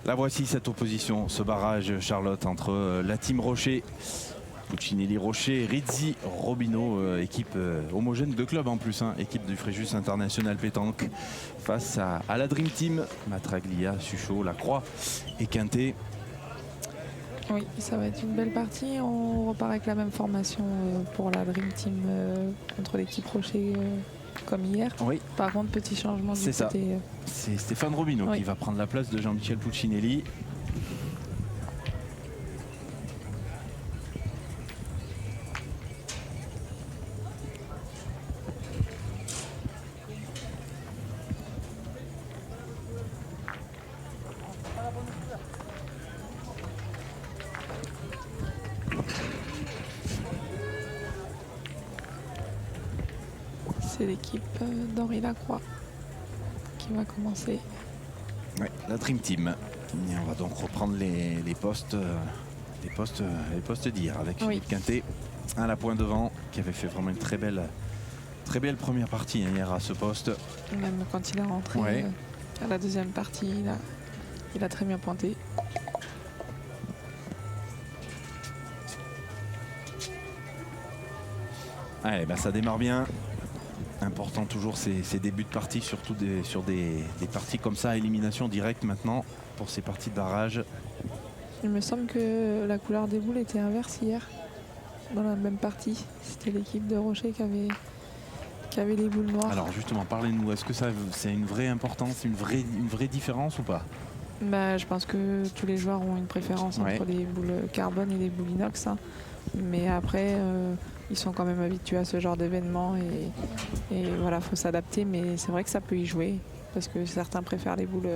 La voici cette opposition, ce barrage, Charlotte, entre la team Rocher, Puccinelli Rocher, Rizzi Robino, équipe homogène de club en plus, hein, équipe du Fréjus International Pétanque, face à la Dream Team, Matraglia, Suchot, Lacroix et Quintet. Oui, ça va être une belle partie. On repart avec la même formation pour la Dream Team contre l'équipe Rocher comme hier. Oui. Par contre, petit changement du côté. C'est Stéphane Robino qui va prendre la place de Jean-Michel Puccinelli. C'est l'équipe d'Henri Lacroix qui va commencer. Oui, la Dream Team. Et on va donc reprendre les postes d'hier avec Philippe Quintet à la pointe devant, qui avait fait vraiment une très belle première partie hier à ce poste. Même quand il est rentré à la deuxième partie, il a très bien pointé. Allez, ben ça démarre bien. Important toujours ces débuts de partie, surtout sur des parties comme ça, élimination directe maintenant pour ces parties de barrage. Il me semble que la couleur des boules était inverse hier dans la même partie. C'était l'équipe de Rocher qui avait les boules noires. Alors justement, parlez-nous, est-ce que c'est une vraie importance, une vraie différence ou pas? Bah, je pense que tous les joueurs ont une préférence entre les boules carbone et les boules inox. Hein. Mais après, ils sont quand même habitués à ce genre d'événement et voilà, faut s'adapter. Mais c'est vrai que ça peut y jouer parce que certains préfèrent les boules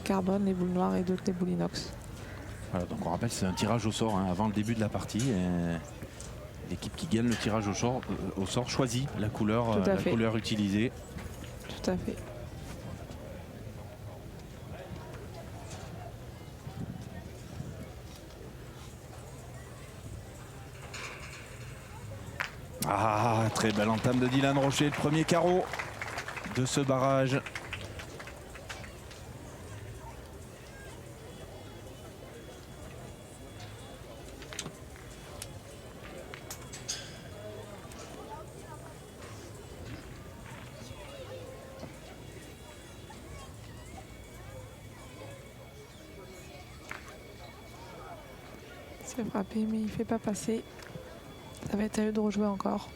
carbone, les boules noires et d'autres les boules inox. Voilà, donc on rappelle, c'est un tirage au sort avant le début de la partie. L'équipe qui gagne le tirage au sort choisit la couleur utilisée. Tout à fait. Ah, très belle entame de Dylan Rocher, le premier carreau de ce barrage. C'est frappé, mais il ne fait pas passer. Ça va être à eux de rejouer encore.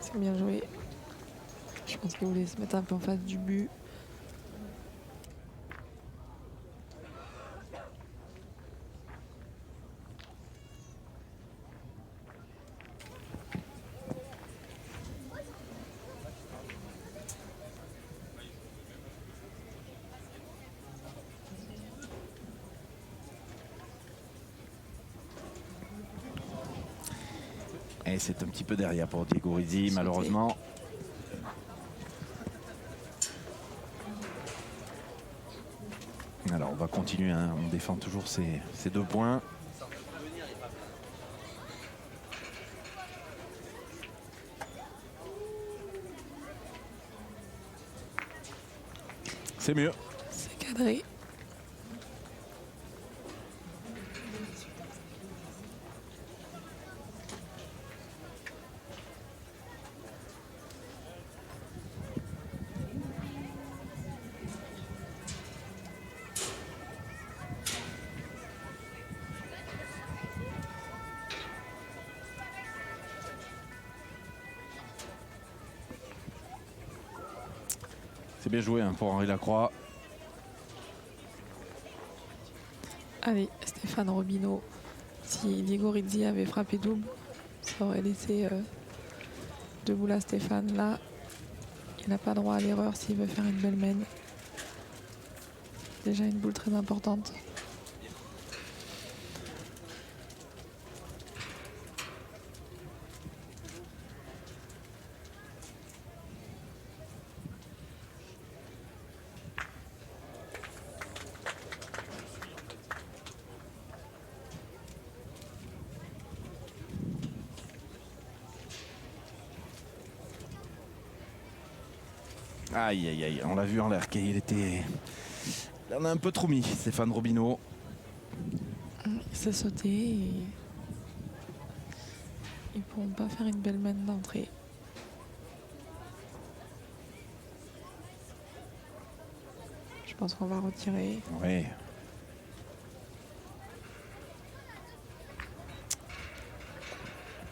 C'est bien joué. Je pense qu'il voulait se mettre un peu en face du but. Et c'est un petit peu derrière pour Diego Rizzi, malheureusement. Alors on va continuer, on défend toujours ces 2 points. C'est mieux. C'est cadré. C'est bien joué pour Henri Lacroix. Allez, Stéphane Robino. Si Diego Rizzi avait frappé double, ça aurait laissé 2 boules à Stéphane. Là, il n'a pas droit à l'erreur s'il veut faire une belle main. Déjà une boule très importante. Aïe, aïe, aïe, on l'a vu en l'air qu'il était... Il en a un peu trop mis, Stéphane Robineau. Il s'est sauté et ils pourront pas faire une belle main d'entrée. Je pense qu'on va retirer. Oui.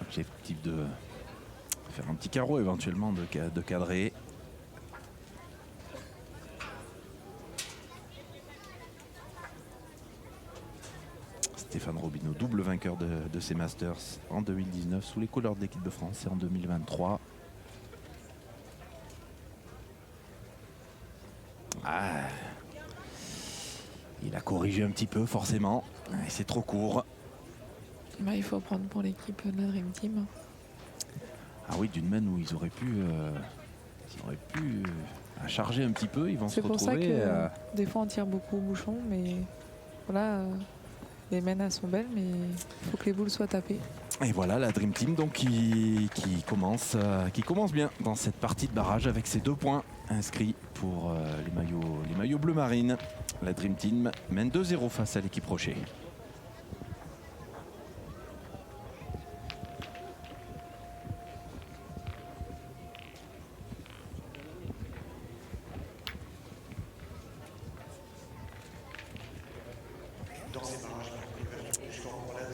Objectif de faire un petit carreau éventuellement, de cadrer. Stéphane Robineau, double vainqueur de ces Masters en 2019 sous les couleurs de l'équipe de France et en 2023. Ah, il a corrigé un petit peu forcément, c'est trop court. Bah, il faut prendre pour l'équipe de la Dream Team. Ah oui, d'une main où ils auraient pu charger un petit peu, ils vont se retrouver. C'est pour ça que des fois on tire beaucoup au bouchon, mais voilà, les mains elles sont belles, mais il faut que les boules soient tapées. Et voilà la Dream Team donc qui commence bien dans cette partie de barrage avec ses 2 points inscrits pour les maillots bleu marine. La Dream Team mène 2-0 face à l'équipe Rocher.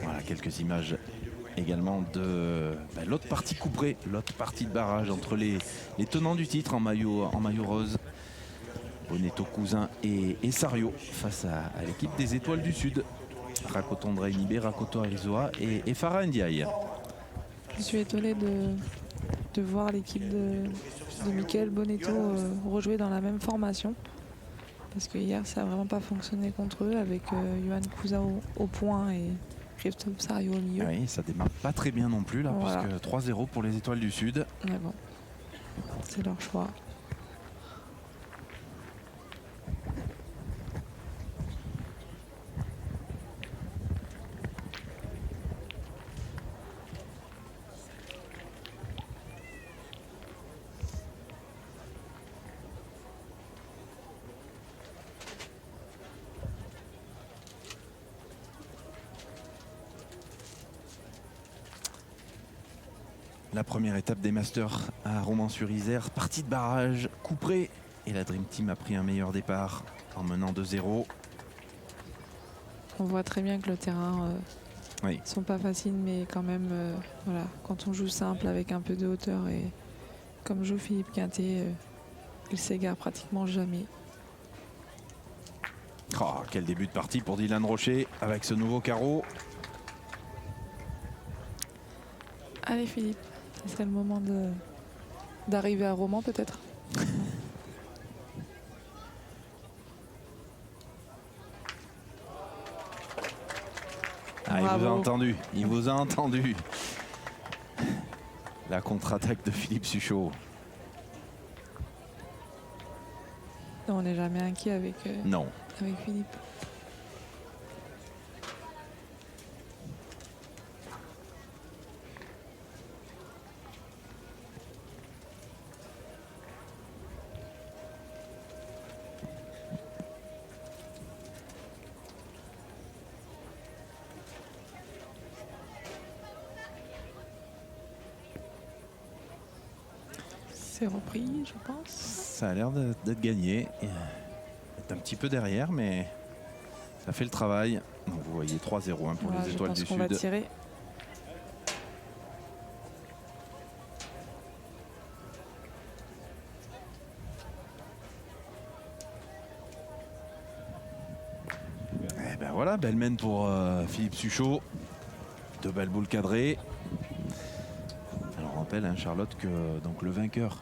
Voilà quelques images également de l'autre partie couperée, l'autre partie de barrage entre les tenants du titre en maillot rose. Bonetto, Cousin et Sario face à l'équipe des Étoiles du Sud. Rakoto Ndrainibé, Rakoto Arizoa et Farah Ndiaye. Je suis étonnée de voir l'équipe de Mickaël Bonetto rejouer dans la même formation. Parce que hier, ça n'a vraiment pas fonctionné contre eux avec Johan Cousin au point et Christophe Sario au milieu. Oui, ça démarre pas très bien non plus là, voilà. Puisque 3-0 pour les Étoiles du Sud. Mais bon, c'est leur choix. La première étape des Masters à Romans-sur-Isère, partie de barrage, couperée. Et la Dream Team a pris un meilleur départ en menant 2-0. On voit très bien que le terrain oui. sont pas faciles, mais quand même, voilà, quand on joue simple avec un peu de hauteur et comme joue Philippe Quintet, il s'égare pratiquement jamais. Oh, quel début de partie pour Dylan Rocher avec ce nouveau carreau. Allez Philippe, c'est le moment d'arriver à Romans peut-être. Ah, il vous a entendu, il vous a entendu. La contre-attaque de Philippe Suchot. Non, on n'est jamais inquiet avec, non. Avec Philippe. C'est repris, je pense. Ça a l'air d'être gagné. Est un petit peu derrière, mais ça fait le travail. Donc vous voyez 3-0 pour les Étoiles du Sud. On va tirer. Et ben voilà, belle mène pour Philippe Suchot. 2 belles boules cadrées. Alors on rappelle, Charlotte, que donc le vainqueur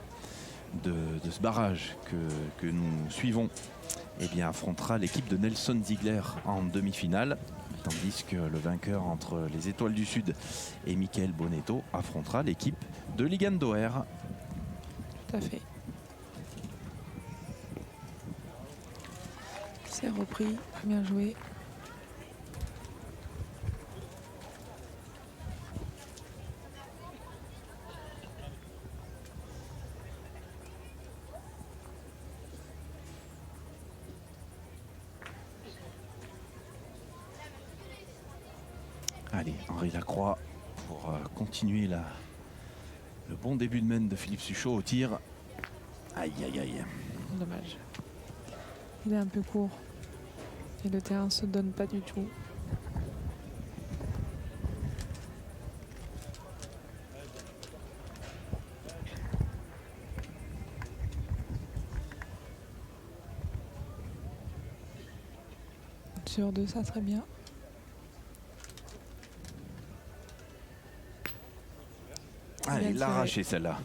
de ce barrage que nous suivons affrontera l'équipe de Nelson Ziegler en demi-finale, tandis que le vainqueur entre les Étoiles du Sud et Mickaël Bonetto affrontera l'équipe de Ligan Doer. Tout à fait. C'est repris, bien joué. Allez, Henri Lacroix pour continuer le bon début de main de Philippe Suchot au tir. Aïe, aïe, aïe. Dommage. Il est un peu court. Et le terrain ne se donne pas du tout. Sur 2, ça serait bien. Allez, il l'a arraché celle-là.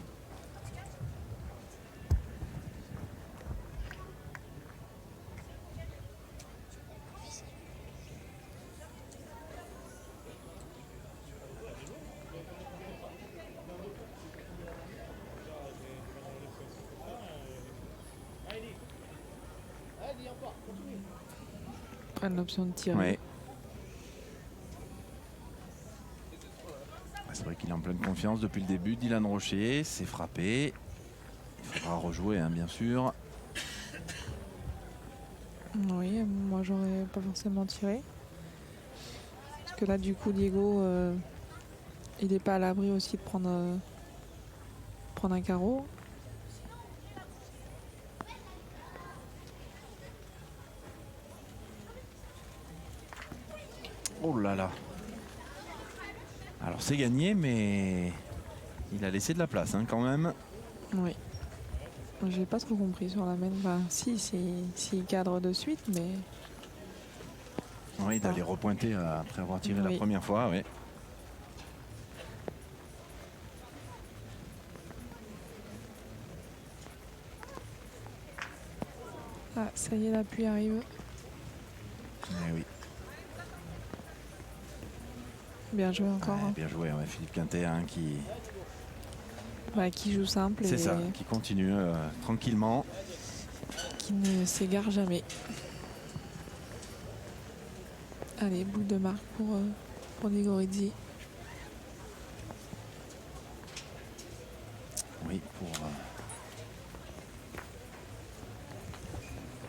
Prendre l'option de tirer. Ouais. C'est vrai qu'il est en pleine confiance depuis le début. Dylan Rocher s'est frappé. Il faudra rejouer, hein, bien sûr. Oui, moi j'aurais pas forcément tiré. Parce que là, du coup, Diego, il n'est pas à l'abri aussi de prendre un carreau. Oh là là. Alors c'est gagné, mais il a laissé de la place, hein, quand même. Oui. J'ai pas trop compris sur la main. Enfin, si cadre de suite, mais... Oui, d'aller repointer après avoir tiré la première fois, oui. Ah, ça y est, l'appui arrive. Eh oui. Bien joué encore. Ouais, bien joué, ouais, Philippe Quintet, hein, qui joue simple. C'est ça, qui continue tranquillement. Qui ne s'égare jamais. Allez, boule de marque pour Diego Rizzi. Oui, pour...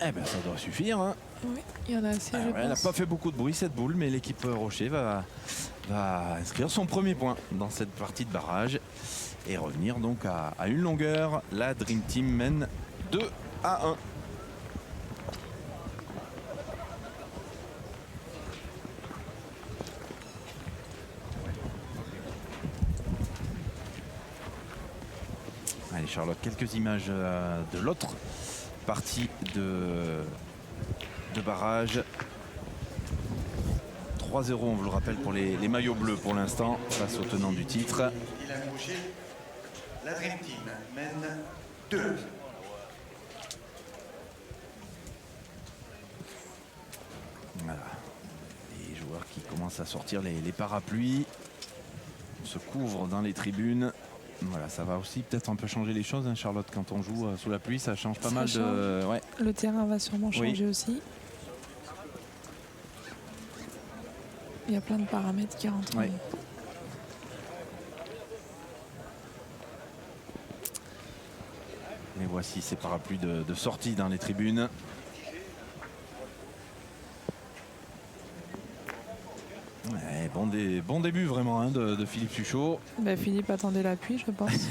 Eh bien, ça doit suffire. Hein. Oui, il y en a assez, je pense. Elle n'a pas fait beaucoup de bruit, cette boule, mais l'équipe Rocher va inscrire son premier point dans cette partie de barrage et revenir donc à une longueur. La Dream Team mène 2-1. Allez, Charlotte, quelques images de l'autre partie de barrage. 3-0, on vous le rappelle, pour les maillots bleus pour l'instant, face au tenant du titre. La Dream Team mène 2. Voilà. Les joueurs qui commencent à sortir les parapluies. On se couvre dans les tribunes. Voilà, ça va aussi peut-être un peu changer les choses, hein, Charlotte, quand on joue sous la pluie, ça change pas mal de... Ouais. Le terrain va sûrement changer aussi. Il y a plein de paramètres qui rentrent. Ouais. Et voici ces parapluies de sortie dans les tribunes. Ouais, bon début vraiment, hein, de Philippe Suchot. Philippe attendait l'appui, je pense.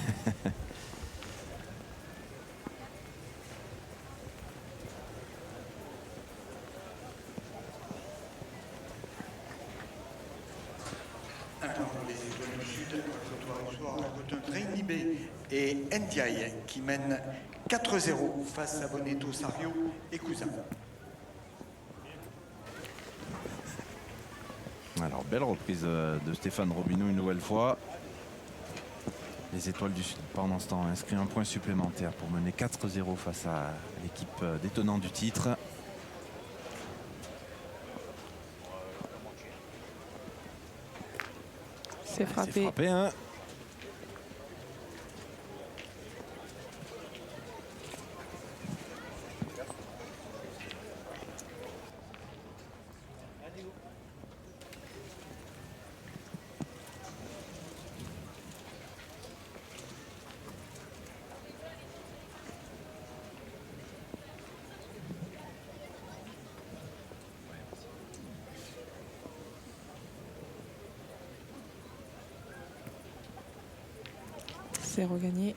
Et Ndiaye qui mène 4-0 face à Bonetto, Sario et Cousin. Alors, belle reprise de Stéphane Robineau une nouvelle fois. Les Étoiles du Sud, pendant ce temps, ont inscrit un point supplémentaire pour mener 4-0 face à l'équipe des tenants du titre. C'est frappé. C'est frappé, hein. c'est regagné.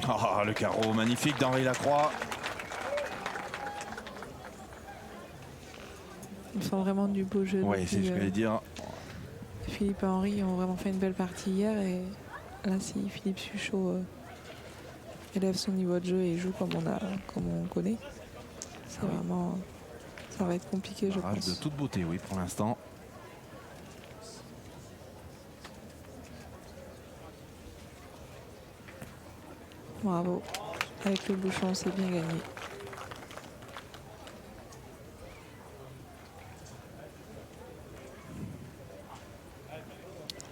Oh, le carreau magnifique d'Henri Lacroix. Ils font vraiment du beau jeu. Oui, c'est ce que je voulais dire. Philippe et Henri ont vraiment fait une belle partie hier. Et là, si Philippe Suchot élève son niveau de jeu et joue comme on connaît, c'est vraiment... Ça va être compliqué, je pense. De toute beauté, oui, pour l'instant. Bravo. Avec le bouchon, c'est bien gagné.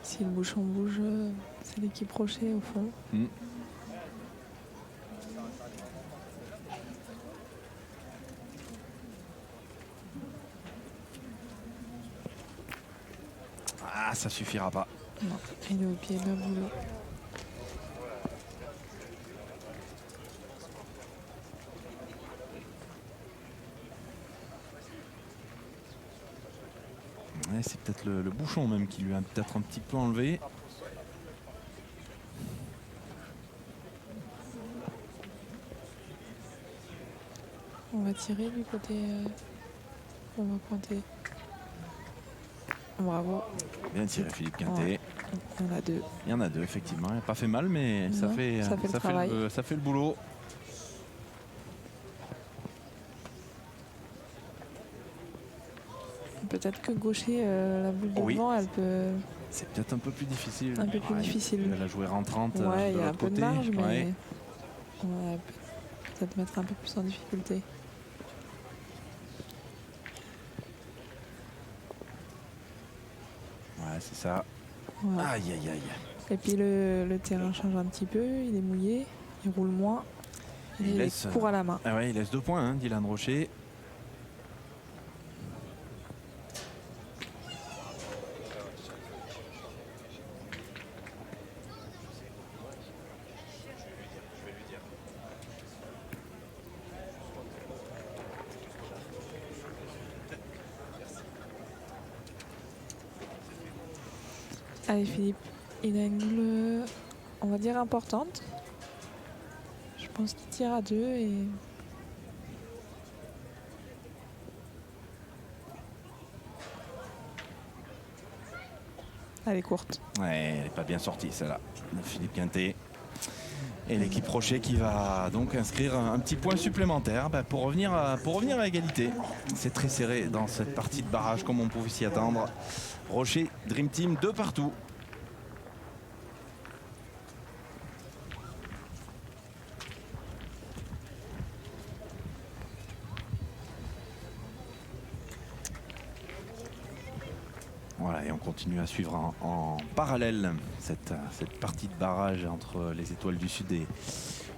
Si le bouchon bouge, c'est l'équipe Rocher au fond. Ah, ça suffira pas. Non, il est au pied de la boule. Ouais, c'est peut-être le bouchon même qui lui a peut-être un petit peu enlevé. On va tirer du côté... on va pointer. Bravo. Bien tiré Philippe Quintet. Ouais. Il y en a deux. Il y en a deux, effectivement. Il n'a pas fait mal, mais ça fait le boulot. Peut-être que gaucher, la boule de devant, elle peut... C'est peut-être un peu plus difficile. Un peu plus difficile. Elle a joué rentrante. Ouais, il y a un peu de marge, mais ouais. On va peut-être mettre un peu plus en difficulté. Ouais, c'est ça. Ouais. Aïe, aïe, aïe. Et puis le terrain change un petit peu, il est mouillé, il roule moins. Il est court à la main. Ah ouais, il laisse 2 points, hein, Dylan Rocher. Allez Philippe, il a une boule, on va dire importante. Je pense qu'il tire à 2 et... Elle est courte. Ouais, elle n'est pas bien sortie celle-là. Philippe Quintet. Et l'équipe Rocher qui va donc inscrire un petit point supplémentaire pour revenir à égalité. C'est très serré dans cette partie de barrage comme on pouvait s'y attendre. Rocher, Dream Team, 2 partout. Voilà, et on continue à suivre en parallèle cette partie de barrage entre les Étoiles du Sud et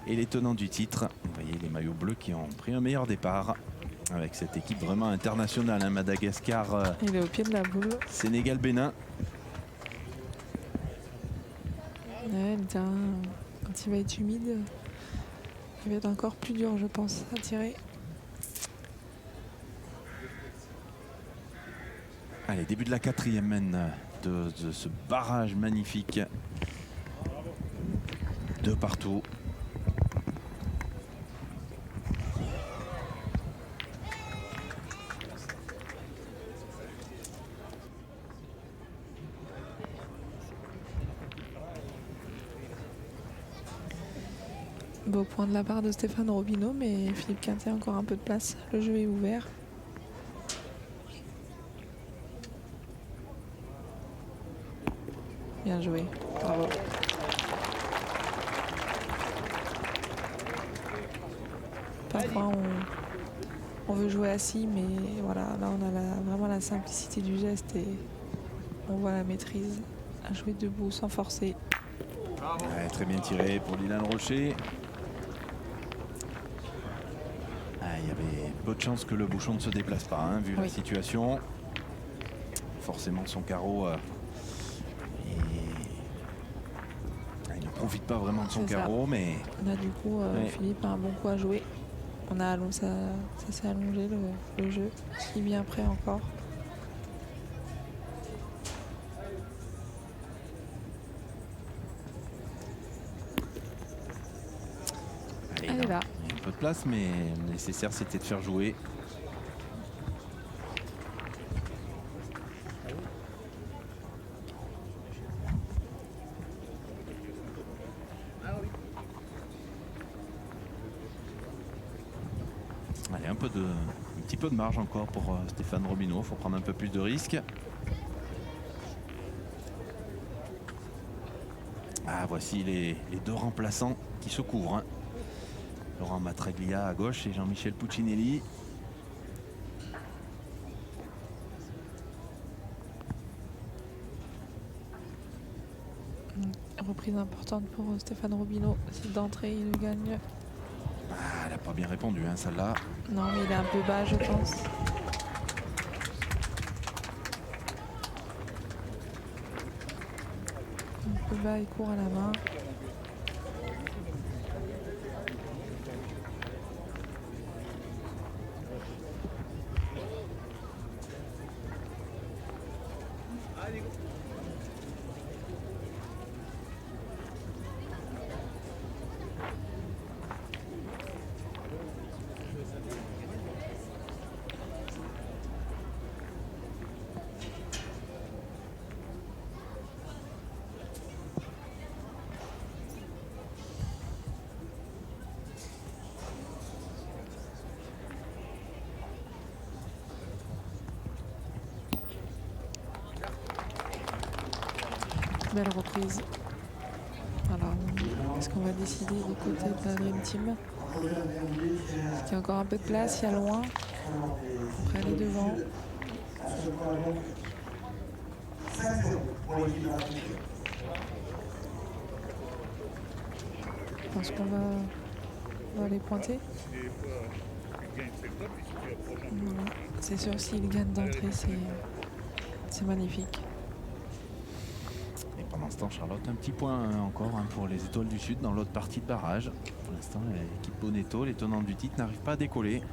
les tenants du titre. Vous voyez les maillots bleus qui ont pris un meilleur départ avec cette équipe vraiment internationale, hein, Madagascar, il est au pied de la boule. Sénégal, Bénin. Ouais, le terrain, quand il va être humide, il va être encore plus dur, je pense, à tirer. Allez, début de la 4e mène de ce barrage magnifique. 2 partout. Beau point de la part de Stéphane Robineau, mais Philippe Quintet a encore un peu de place. Le jeu est ouvert. Bien joué, bravo. Parfois on veut jouer assis, mais voilà, là on a vraiment la simplicité du geste et on voit la maîtrise à jouer debout sans forcer. Ouais, très bien tiré pour Dylan Rocher. Il y avait peu de chances que le bouchon ne se déplace pas, hein, vu la situation. Forcément son carreau profite pas vraiment de son C'est ça. carreau, mais Là, du coup, Ouais. Philippe a un bon coup à jouer. Ça s'est allongé le jeu. Il est bien prêt encore. allez, Elle est là. il y a un peu de place, mais le nécessaire c'était de faire jouer. Allez, un petit peu de marge encore pour Stéphane Robineau. Il faut prendre un peu plus de risques. Ah, voici les deux remplaçants qui se couvrent, hein. Laurent Matraglia à gauche et Jean-Michel Puccinelli. Reprise importante pour Stéphane Robineau. Si d'entrée il gagne. Ah, elle n'a pas bien répondu, hein, celle-là. Non, mais il est un peu bas, je pense. Un peu bas et court à la main. Belle reprise. Alors, qu'est-ce qu'on va décider du côté de la Dream Team? Il y a encore un peu de place, il y a loin. Après, elle est devant. Je pense qu'on va les pointer. Voilà. C'est sûr, s'il gagne d'entrée, c'est magnifique. Et pendant ce temps, Charlotte, un petit point encore, hein, pour les Étoiles du Sud dans l'autre partie de barrage. Pour l'instant, l'équipe Bonetto, les tenants du titre, n'arrive pas à décoller.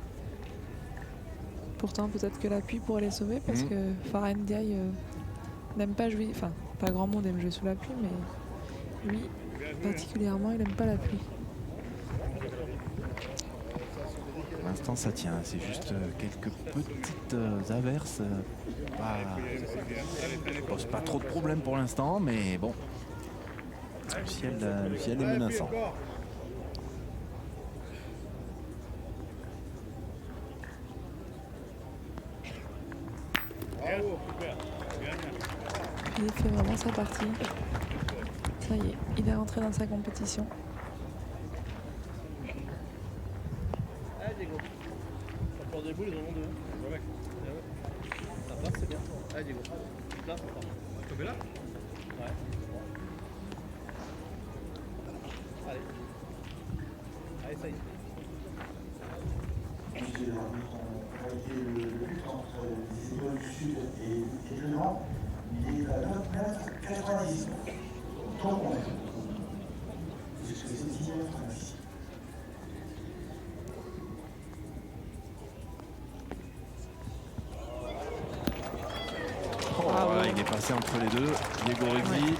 Pourtant, peut-être que l'appui pourrait les sauver parce que Farah Ndiaye n'aime pas jouer. Enfin, pas grand monde aime jouer sous la pluie, mais lui, particulièrement, il n'aime pas la pluie. Pour l'instant, ça tient. C'est juste quelques petites averses. Pose pas trop de problèmes pour l'instant, mais bon. Le ciel est menaçant. Il fait vraiment sa partie. Ça y est, il est rentré dans sa compétition. Des boules, ils en ont deux. Ouais. Ça passe, c'est bien. Allez, Diego. Là, ça part. Comme là? Ouais. Allez. Allez, ça y est. Le but entre les Étoiles du Sud et le Nord, il est à 9,90 m. Donc on est. C'est ce que c'est 10 m. Voilà, il est passé entre les deux. Diego Rigui.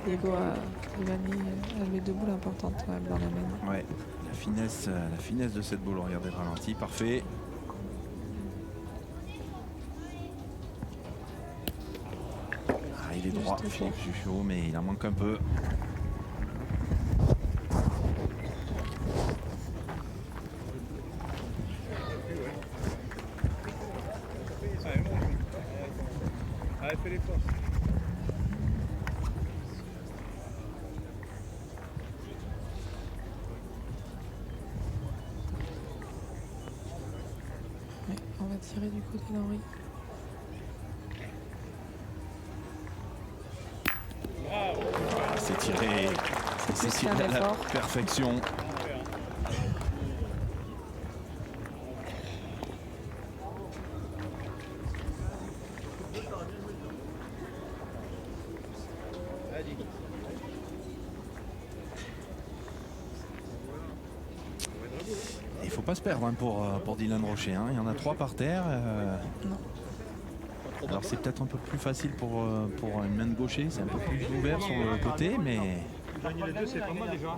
Diego a joué deux boules importantes quand même dans la main. Ouais, la finesse de cette boule. Regardez le ralenti, parfait. Ah, il est droit, Philippe Juchot, mais il en manque un peu. Allez, fais l'effort. Ouais, on va tirer du côté d'Henri. C'est tiré à la perfection. faut pas se perdre hein, pour Dylan Rocher. Hein. Il y en a 3 par terre. Non. Alors c'est peut-être un peu plus facile pour une main de gaucher, c'est un peu plus ouvert sur le côté, mais Gagner les deux, c'est pas mal déjà.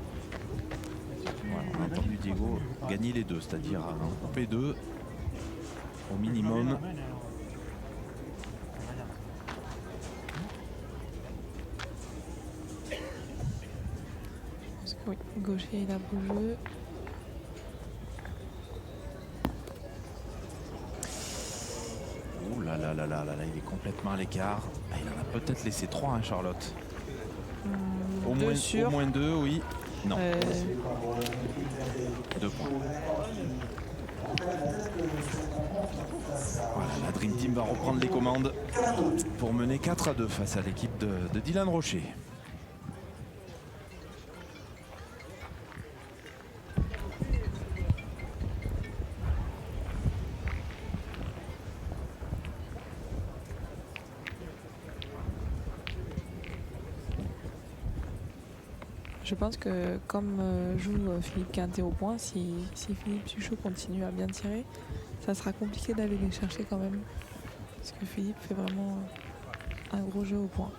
voilà, on a entendu Diego gagner les deux, c'est-à-dire en couper 2 au minimum. Parce que oui, gaucher il a beau jeu. Ouh là là là là là là, il est complètement à l'écart. Ah, il en a peut-être laissé 3, hein, Charlotte. Au moins 2, oui. Non. 2 points. Voilà, la Dream Team va reprendre les commandes pour mener 4-2 face à l'équipe de Dylan Rocher. Je pense que comme joue Philippe Quintet au point, si Philippe Suchot continue à bien tirer, ça sera compliqué d'aller les chercher quand même. Parce que Philippe fait vraiment un gros jeu au point.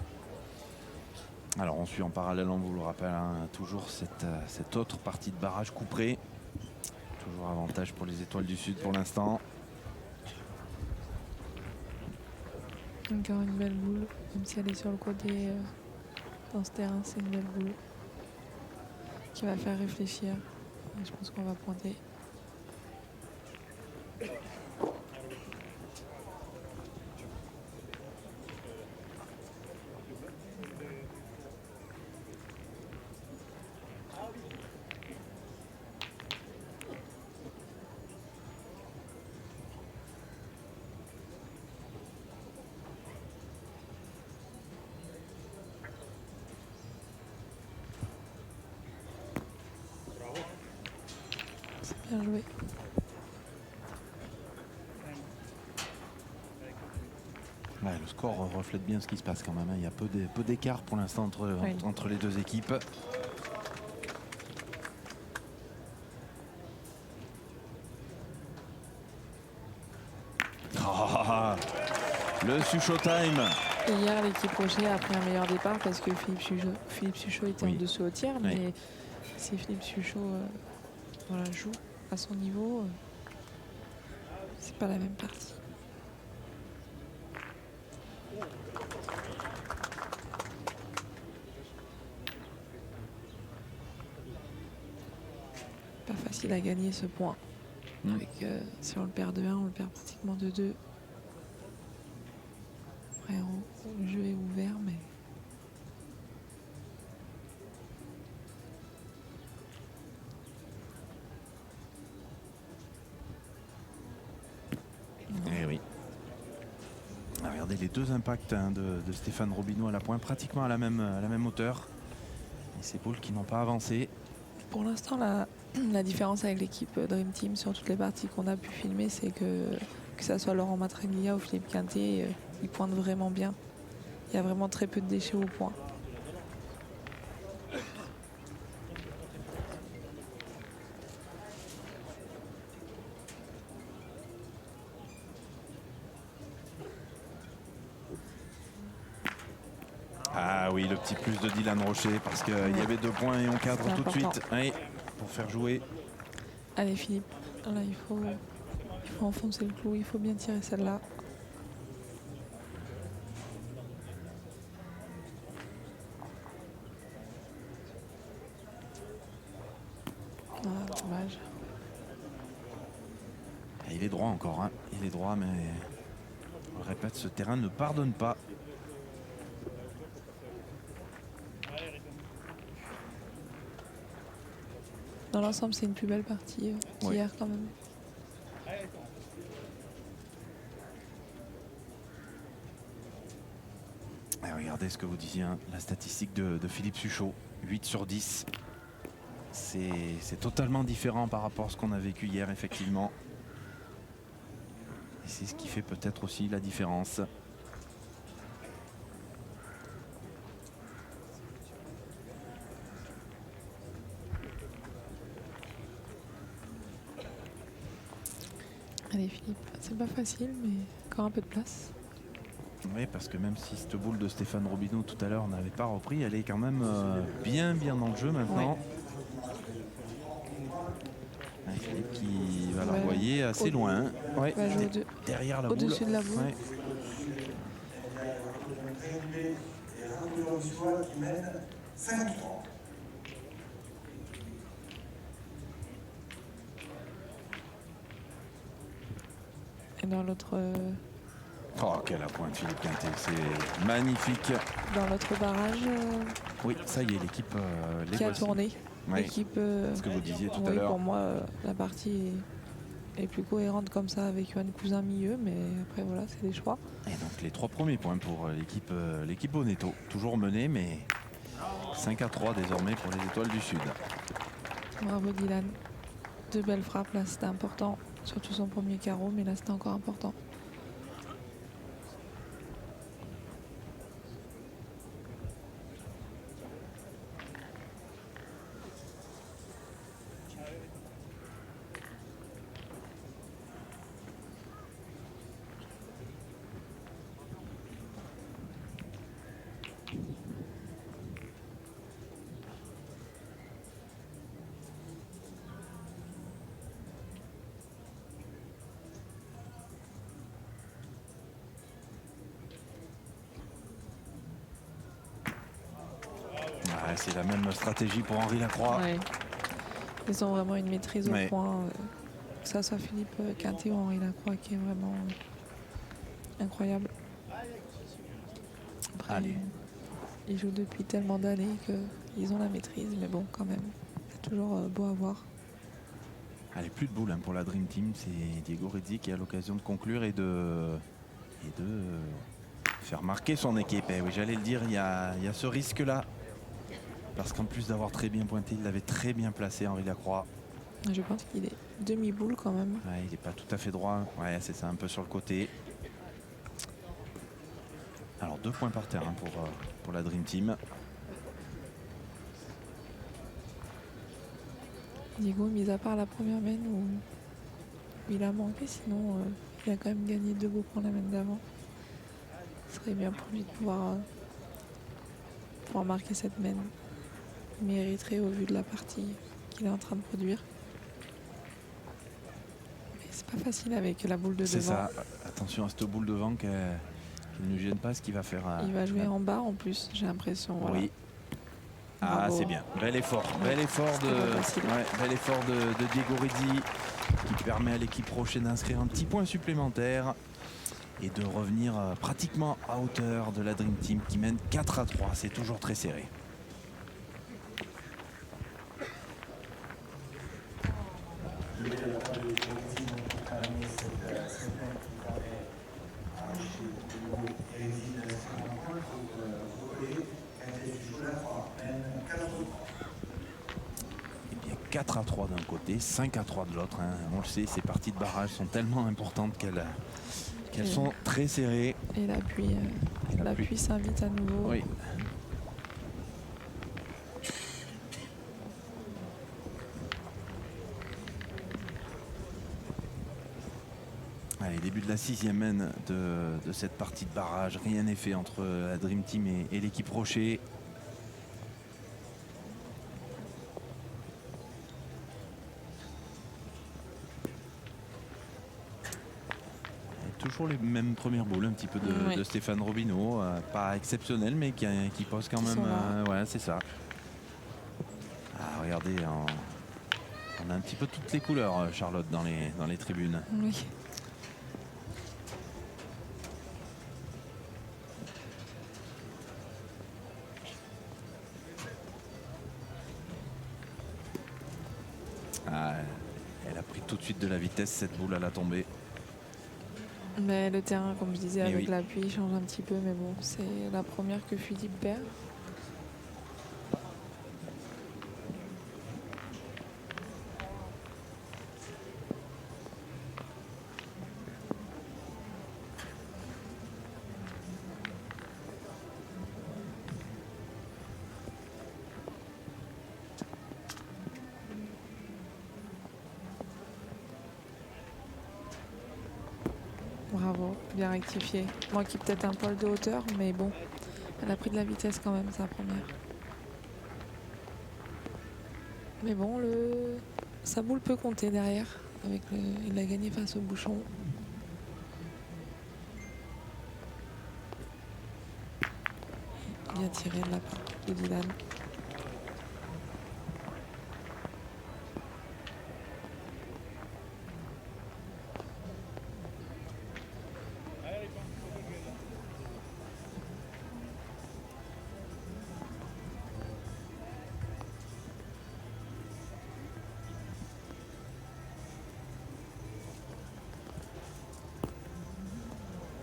Alors on suit en parallèle, on vous le rappelle, hein, toujours cette autre partie de barrage couperée. Toujours avantage pour les Étoiles du Sud pour l'instant. Encore une belle boule, même si elle est sur le côté dans ce terrain, c'est une belle boule qui va faire réfléchir. Et je pense qu'on va pointer. C'est bien joué. Ouais, le score reflète bien ce qui se passe quand même. Hein. Il y a peu d'écart pour l'instant entre les deux équipes. Oh, le Suchot time. Et hier, l'équipe Rocher a pris un meilleur départ parce que Philippe Suchot était en dessous au tir. Oui. Mais si Philippe Suchot joue à son niveau, c'est pas la même partie. Pas facile à gagner ce point. Avec, si on le perd de 1, on le perd pratiquement de 2. Après, le jeu est ouvert, mais Eh oui. Regardez les deux impacts hein, de Stéphane Robineau à la pointe, pratiquement à la même hauteur. Et ces boules qui n'ont pas avancé. pour l'instant, la différence avec l'équipe Dream Team sur toutes les parties qu'on a pu filmer, c'est que ça soit Laurent Matraglia ou Philippe Quintet, ils pointent vraiment bien. Il y a vraiment très peu de déchets au point. Ah oui, le petit plus de Dylan Rocher parce qu'il y avait 2 points et on cadre C'est tout de important. suite oui, pour faire jouer. Allez Philippe, là il faut enfoncer le clou, il faut bien tirer celle-là. Ah, dommage. Et il est droit encore, hein. Il est droit, mais on le répète, ce terrain ne pardonne pas. Dans l'ensemble, c'est une plus belle partie qu'hier quand même. Et regardez ce que vous disiez, hein, la statistique de Philippe Suchot, 8 sur 10. C'est totalement différent par rapport à ce qu'on a vécu hier, effectivement. Et c'est ce qui fait peut-être aussi la différence. Allez Philippe, c'est pas facile, mais encore un peu de place. Oui, parce que même si cette boule de Stéphane Robineau tout à l'heure n'avait pas repris, elle est quand même bien dans le jeu maintenant. Philippe qui va l'envoyer assez loin. Ouais, derrière la boule. Au-dessus de la boule. Ouais. Qui mène 5-3. Et dans l'autre. Oh, quelle pointe Philippe Quintet, c'est magnifique. Dans l'autre barrage. Oui, ça y est, l'équipe. Qui a tourné. Oui. L'équipe. Ce que vous disiez tout à l'heure. Pour moi, la partie est plus cohérente comme ça avec Yoann Cousin milieu, mais après voilà, c'est des choix. Et donc les 3 premiers points pour l'équipe Bonetto. Toujours menée, mais 5-3 désormais pour les Étoiles du Sud. Bravo Dylan. 2 belles frappes, là c'était important. Surtout son premier carreau, mais là c'était encore important. C'est la même stratégie pour Henri Lacroix. Ouais. Ils ont vraiment une maîtrise au point. Que ça soit Philippe Quintet ou Henri Lacroix qui est vraiment incroyable. Après, ils jouent depuis tellement d'années qu'ils ont la maîtrise, mais bon, quand même, c'est toujours beau à voir. Allez, plus de boules pour la Dream Team. C'est Diego Rizzi qui a l'occasion de conclure et de faire marquer son équipe. Et oui, j'allais le dire, il y a ce risque-là. Parce qu'en plus d'avoir très bien pointé, il l'avait très bien placé, Henri Lacroix. Je pense qu'il est demi-boule quand même. Ouais, il n'est pas tout à fait droit. Ouais, c'est ça, un peu sur le côté. Alors 2 points par terre pour la Dream Team. Diego, mis à part la première main où il a manqué, sinon il a quand même gagné 2 beaux points la main d'avant. Ce serait bien pour lui de pouvoir marquer cette main. Il mériterait au vu de la partie qu'il est en train de produire. Mais c'est pas facile avec la boule de devant. C'est ça. Attention à cette boule devant qu'elle ne gêne pas ce qu'il va faire. Il va jouer en bas en plus, j'ai l'impression. Voilà. Oui. Ah, c'est bien. Bel effort. Bel effort de Diego Rizzi qui permet à l'équipe Rocher d'inscrire un petit point supplémentaire et de revenir pratiquement à hauteur de la Dream Team qui mène 4-3. C'est toujours très serré. Eh bien 4-3 d'un côté, 5-3 de l'autre. On le sait, ces parties de barrage sont tellement importantes qu'elles sont très serrées. Et l'appui s'invite à nouveau. Oui. Allez, début de la 6e main de cette partie de barrage. Rien n'est fait entre la Dream Team et l'équipe Rocher. Toujours les mêmes premières boules, un petit peu de Stéphane Robineau. Pas exceptionnel, mais qui pose quand même. Ouais, c'est ça. Ah, regardez, on a un petit peu toutes les couleurs, Charlotte, dans les tribunes. Oui. Ah, elle a pris tout de suite de la vitesse, cette boule à la tombée. Mais le terrain, comme je disais, avec l'appui, change un petit peu. Mais bon, c'est la première que Philippe perd. Bravo, bien rectifié. Moi qui peut-être un poil de hauteur, mais bon, elle a pris de la vitesse quand même, sa première. Mais bon, sa boule peut compter derrière. Il a gagné face au bouchon. Bien tiré de la part de Dylan.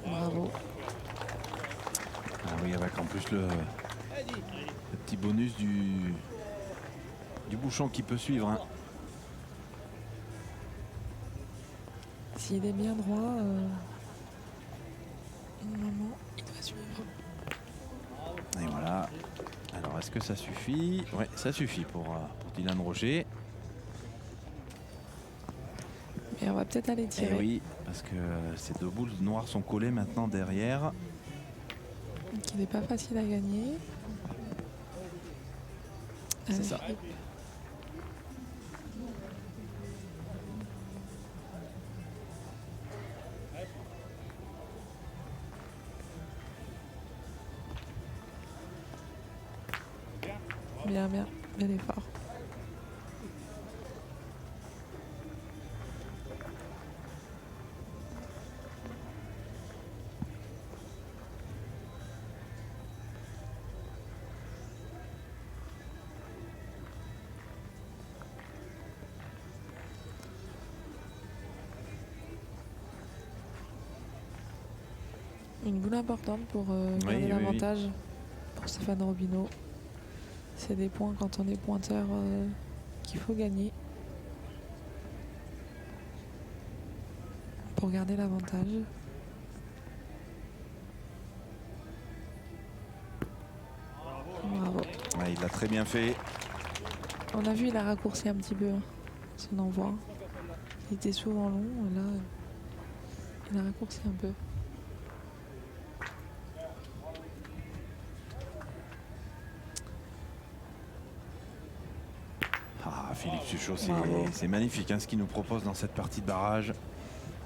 Bravo. Ah oui, avec en plus le petit bonus du bouchon qui peut suivre. Hein. S'il est bien droit, normalement, il doit suivre. Et voilà. Alors, est-ce que ça suffit? Oui, ça suffit pour Dylan Rocher. Et on va peut-être aller Et tirer. oui, parce que ces deux boules noires sont collées maintenant derrière. Donc il n'est pas facile à gagner. C'est ça. Bien, bien, bien effort. Une boule importante pour garder oui, l'avantage pour Stéphane Robineau. C'est des points quand on est pointeur qu'il faut gagner pour garder l'avantage. Bravo. Ouais, il l'a très bien fait. On a vu, il a raccourci un petit peu son envoi. Il était souvent long, et là, il a raccourci un peu. Ah, Philippe Suchot, Bravo. c'est magnifique hein, ce qu'il nous propose dans cette partie de barrage.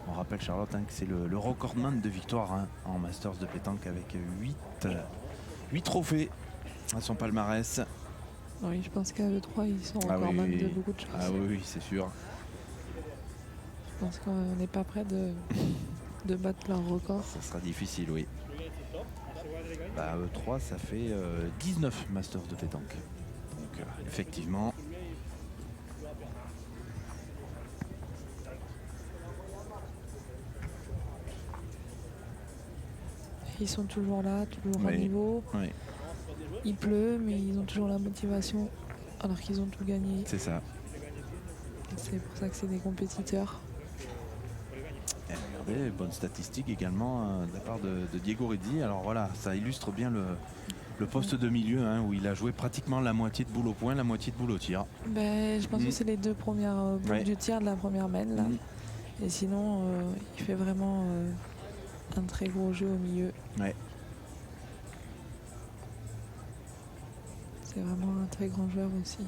On rappelle, Charlotte, hein, que c'est le recordman de victoire hein, en Masters de pétanque avec 8 trophées à son palmarès. Oui, je pense qu'à E3, ils sont Ah encore oui, même oui. de beaucoup de choses. Ah oui, c'est sûr. Je pense qu'on n'est pas près de battre leur record. Ça sera difficile, oui. Bah, 3, ça fait 19 Masters de pétanque. Donc, effectivement. Ils sont toujours là, toujours à Oui. niveau. Oui, Il pleut, mais ils ont toujours la motivation alors qu'ils ont tout gagné. c'est ça. C'est pour ça que c'est des compétiteurs. Et regardez, bonne statistique également de la part de Diego Rizzi. Alors voilà, ça illustre bien le poste de milieu hein, où il a joué pratiquement la moitié de boule au point, la moitié de boule au tir. Ben, je pense que c'est les deux premières boules Ouais. du tir de la première main. Là. Et sinon, il fait vraiment un très gros jeu au milieu. Ouais. C'est vraiment un très grand joueur aussi,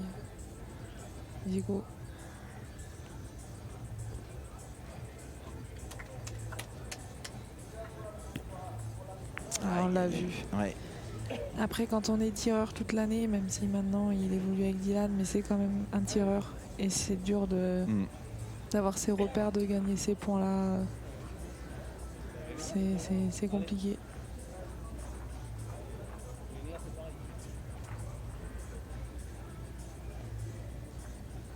Diego. Ah, on l'a vu. Ouais. Après, quand on est tireur toute l'année, même si maintenant il évolue avec Dylan, mais c'est quand même un tireur. Et c'est dur d'avoir ses repères, de gagner ces points-là. C'est compliqué.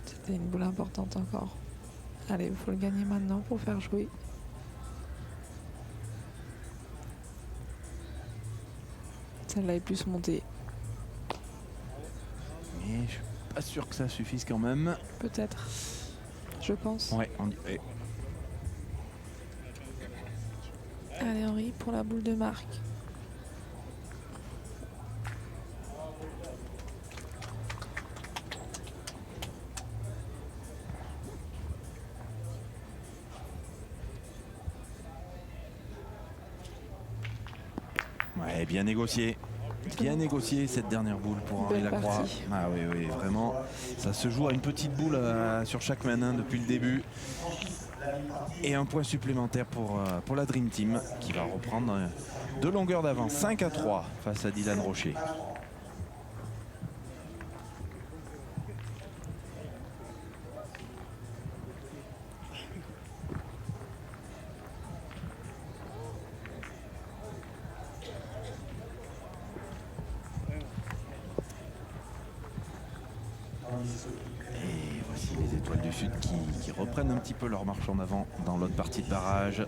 C'était une boule importante encore. Allez, il faut le gagner maintenant pour faire jouer. Celle-là est plus montée. Mais je suis pas sûr que ça suffise quand même. Peut-être. Je pense. Ouais, on y est. Allez Henri pour la boule de marque. Ouais, bien négocié. Bien négocié cette dernière boule pour Henri Belle Lacroix. partie. Ah oui, oui, vraiment. Ça se joue à une petite boule sur chaque main depuis le début. Et un point supplémentaire pour la Dream Team qui va reprendre de longueur d'avance. 5-3 face à Dylan Rocher. Et voici les Étoiles du Sud qui reprennent un petit peu leur marche en avant dans l'autre partie de barrage.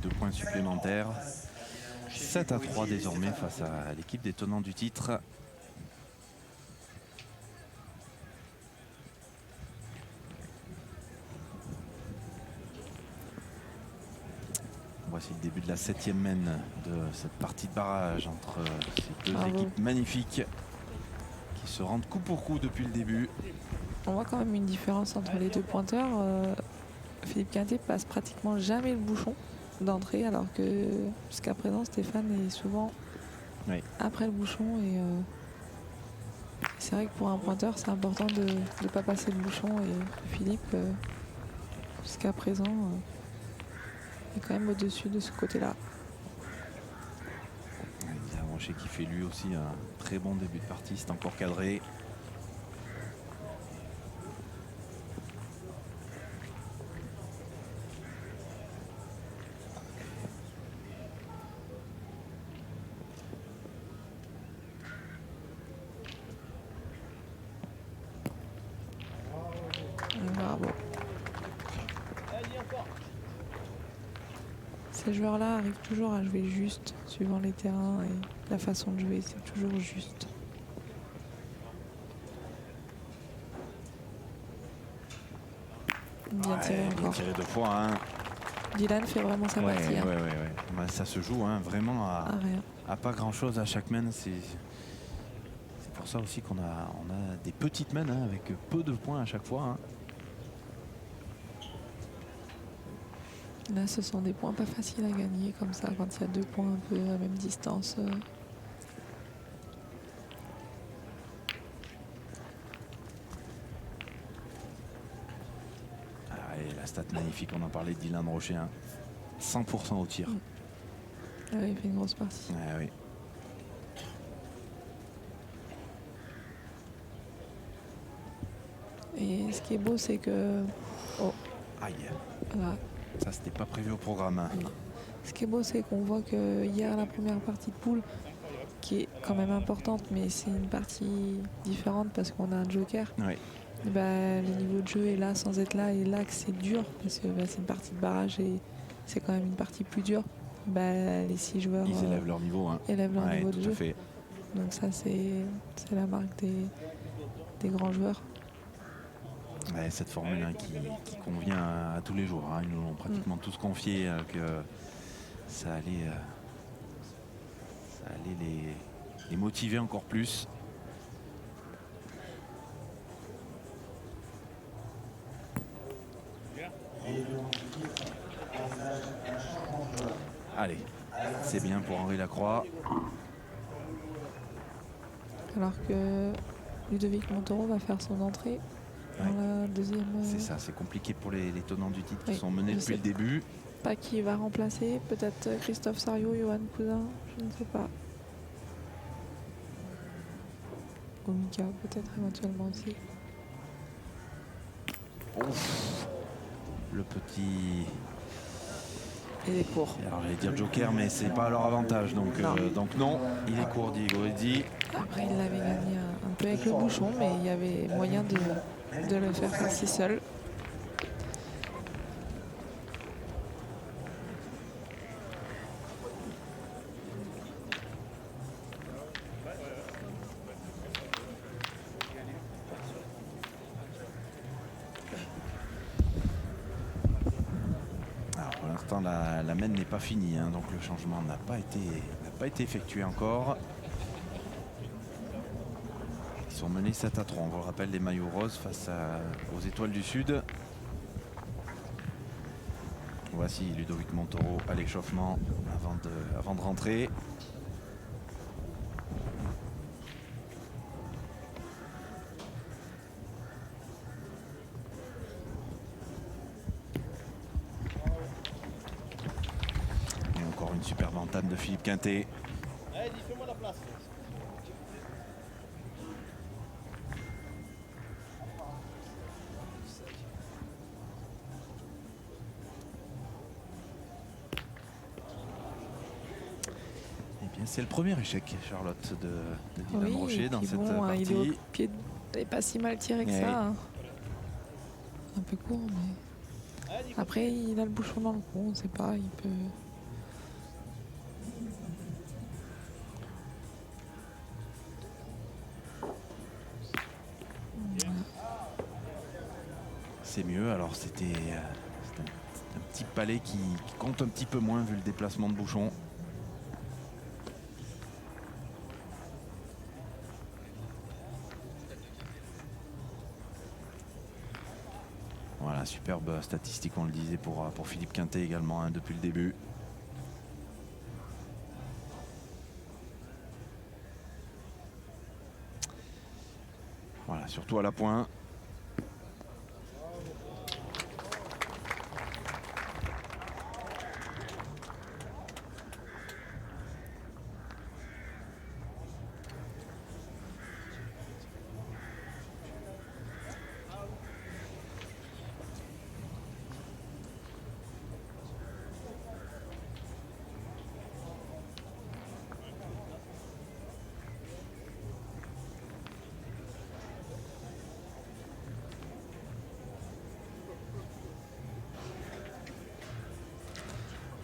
2 points supplémentaires. 7-3 désormais face à l'équipe des tenants du titre. Voici le début de la 7e main de cette partie de barrage entre ces deux Bravo. équipes magnifiques qui se rendent coup pour coup depuis le début. On voit quand même une différence entre les deux pointeurs. Philippe Quintet passe pratiquement jamais le bouchon d'entrée, alors que jusqu'à présent Stéphane est souvent après le bouchon. Et c'est vrai que pour un pointeur, c'est important de ne pas passer le bouchon. Et Philippe, jusqu'à présent, est quand même au-dessus de ce côté-là. Dylan Rocher qui fait lui aussi un très bon début de partie, c'est encore cadré. Bravo. Ces joueurs-là arrivent toujours à jouer juste, suivant les terrains et la façon de jouer, c'est toujours juste. Bien tiré Bien encore. tiré 2 fois. Hein. Dylan fait vraiment sa partie. Hein. Ouais, ça se joue vraiment Ah, rien. à pas grand-chose à chaque main. C'est pour ça aussi qu'on a des petites mains avec peu de points à chaque fois. Hein. Là, ce sont des points pas faciles à gagner comme ça, quand il y a 2 points un peu à même distance. Et la stat magnifique, on en parlait de Dylan Rocher. Hein. 100% au tir. Ah oui, il fait une grosse partie. Oui. Et ce qui est beau, c'est que... Oh, Aïe, là. ça c'était pas prévu au programme. Hein. Ce qui est beau, c'est qu'on voit que hier, la première partie de poule, qui est quand même importante, mais c'est une partie différente parce qu'on a un joker. Oui. Bah, le niveau de jeu est là sans être là, et là que c'est dur parce que c'est une partie de barrage et c'est quand même une partie plus dure. Bah, les 6 joueurs Ils élèvent leur niveau. Hein. élèvent leur niveau tout de à jeu. fait. Donc ça, c'est la marque des grands joueurs. Ouais, cette formule qui convient à tous les jours. Hein. Ils nous l'ont pratiquement tous confié que ça allait les motiver encore plus. Allez, c'est bien pour Henri Lacroix. Alors que Ludovic Montoro va faire son entrée dans la deuxième. C'est ça, c'est compliqué pour les tenants du titre qui Oui, sont menés je depuis sais le début. Pas qui va remplacer, peut-être Christophe Sario, Johan Cousin, je ne sais pas. Ou Mika, peut-être éventuellement aussi. Ouf, le petit... Il est court. Alors j'allais dire joker, mais c'est pas à leur avantage. Donc non, il est court, Diego Eddy. Après, il l'avait gagné un peu avec le bouchon, mais il y avait moyen de le faire passer seul. Pour l'instant, la main n'est pas finie, hein, donc le changement n'a pas été effectué encore. Ils sont menés 7-3. On vous le rappelle, les maillots roses face aux Étoiles du Sud. Voici Ludovic Montoro à l'échauffement avant de rentrer. Une superbe entame de Philippe Quintet. Allez, dis, fais-moi la place. Eh bien, c'est le premier échec, Charlotte, de Dylan Oui, Rocher et dans puis cette bon, partie. il est au pied, il n'est pas si mal tiré que Ouais. ça. Hein. Un peu court, mais Allez, dis, après il a le bouchon dans le cou, on ne sait pas, il peut. C'est mieux. Alors, c'était un petit palais qui compte un petit peu moins vu le déplacement de bouchon. Voilà, superbe statistique, on le disait, pour Philippe Quintet également, hein, depuis le début. Voilà, surtout à la pointe.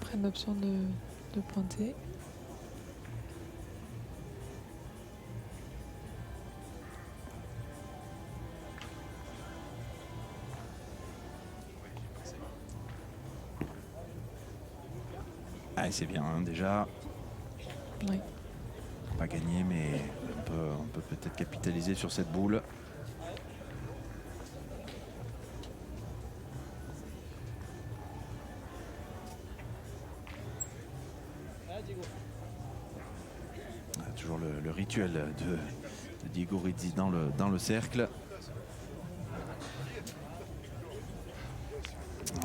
Prenne l'option de pointer. Ah, c'est bien, hein, déjà. Oui. Pas gagné, mais on peut peut-être capitaliser sur cette boule. Ah, toujours le rituel de Diego Rizzi dans le cercle.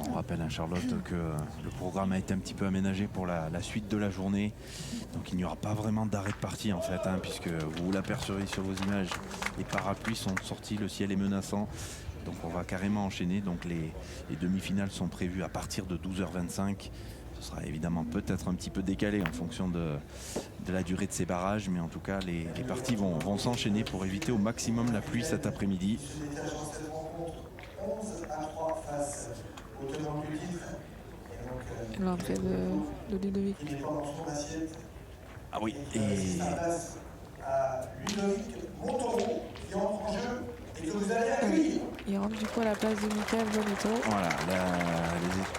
On rappelle à Charlotte que le programme a été un petit peu aménagé pour la suite de la journée. Donc il n'y aura pas vraiment d'arrêt de partie en fait, hein, puisque vous l'apercevrez sur vos images. Les parapluies sont sortis, le ciel est menaçant. Donc on va carrément enchaîner. Donc les demi-finales sont prévues à partir de 12h25. Ce sera évidemment peut-être un petit peu décalé en fonction de la durée de ces barrages. Mais en tout cas, les parties vont s'enchaîner pour éviter au maximum la pluie cet après-midi. Ce détachement dans cette rencontre 11-3 face au tenant du titre. Et donc, L'entrée de Ludovic. il n'est pas dans son assiette. Ah oui, Et laisser sa place à Ludovic Montaureau qui entre en jeu et que vous allez accueillir. Il rentre du coup à la place de Michael Bonito. voilà,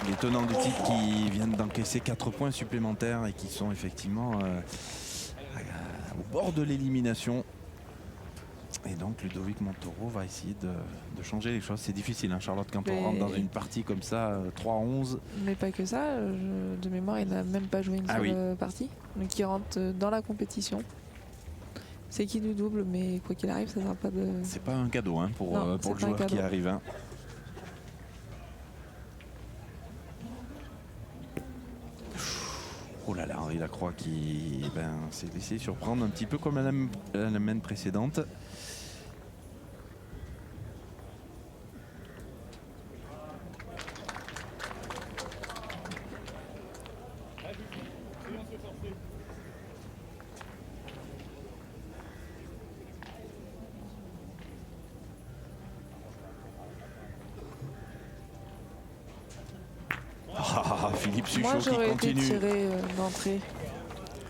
les tenants du titre qui viennent d'encaisser 4 points supplémentaires et qui sont effectivement au bord de l'élimination. Et donc Ludovic Montaureau va essayer de changer les choses. C'est difficile, hein, Charlotte, quand on rentre dans une partie comme ça, 3-11. Mais pas que ça, de mémoire, il n'a même pas joué une seule oui. partie. Donc il rentre dans la compétition. C'est qui du double, mais quoi qu'il arrive, ça ne sera pas de. C'est pas un cadeau, hein, pour Non, le c'est pas un joueur qui cadeau. arrive. Hein. Oh là là, Henri Lacroix qui s'est laissé surprendre un petit peu comme à la main précédente. Philippe Suchot Moi, qui j'aurais été continue. tiré d'entrée.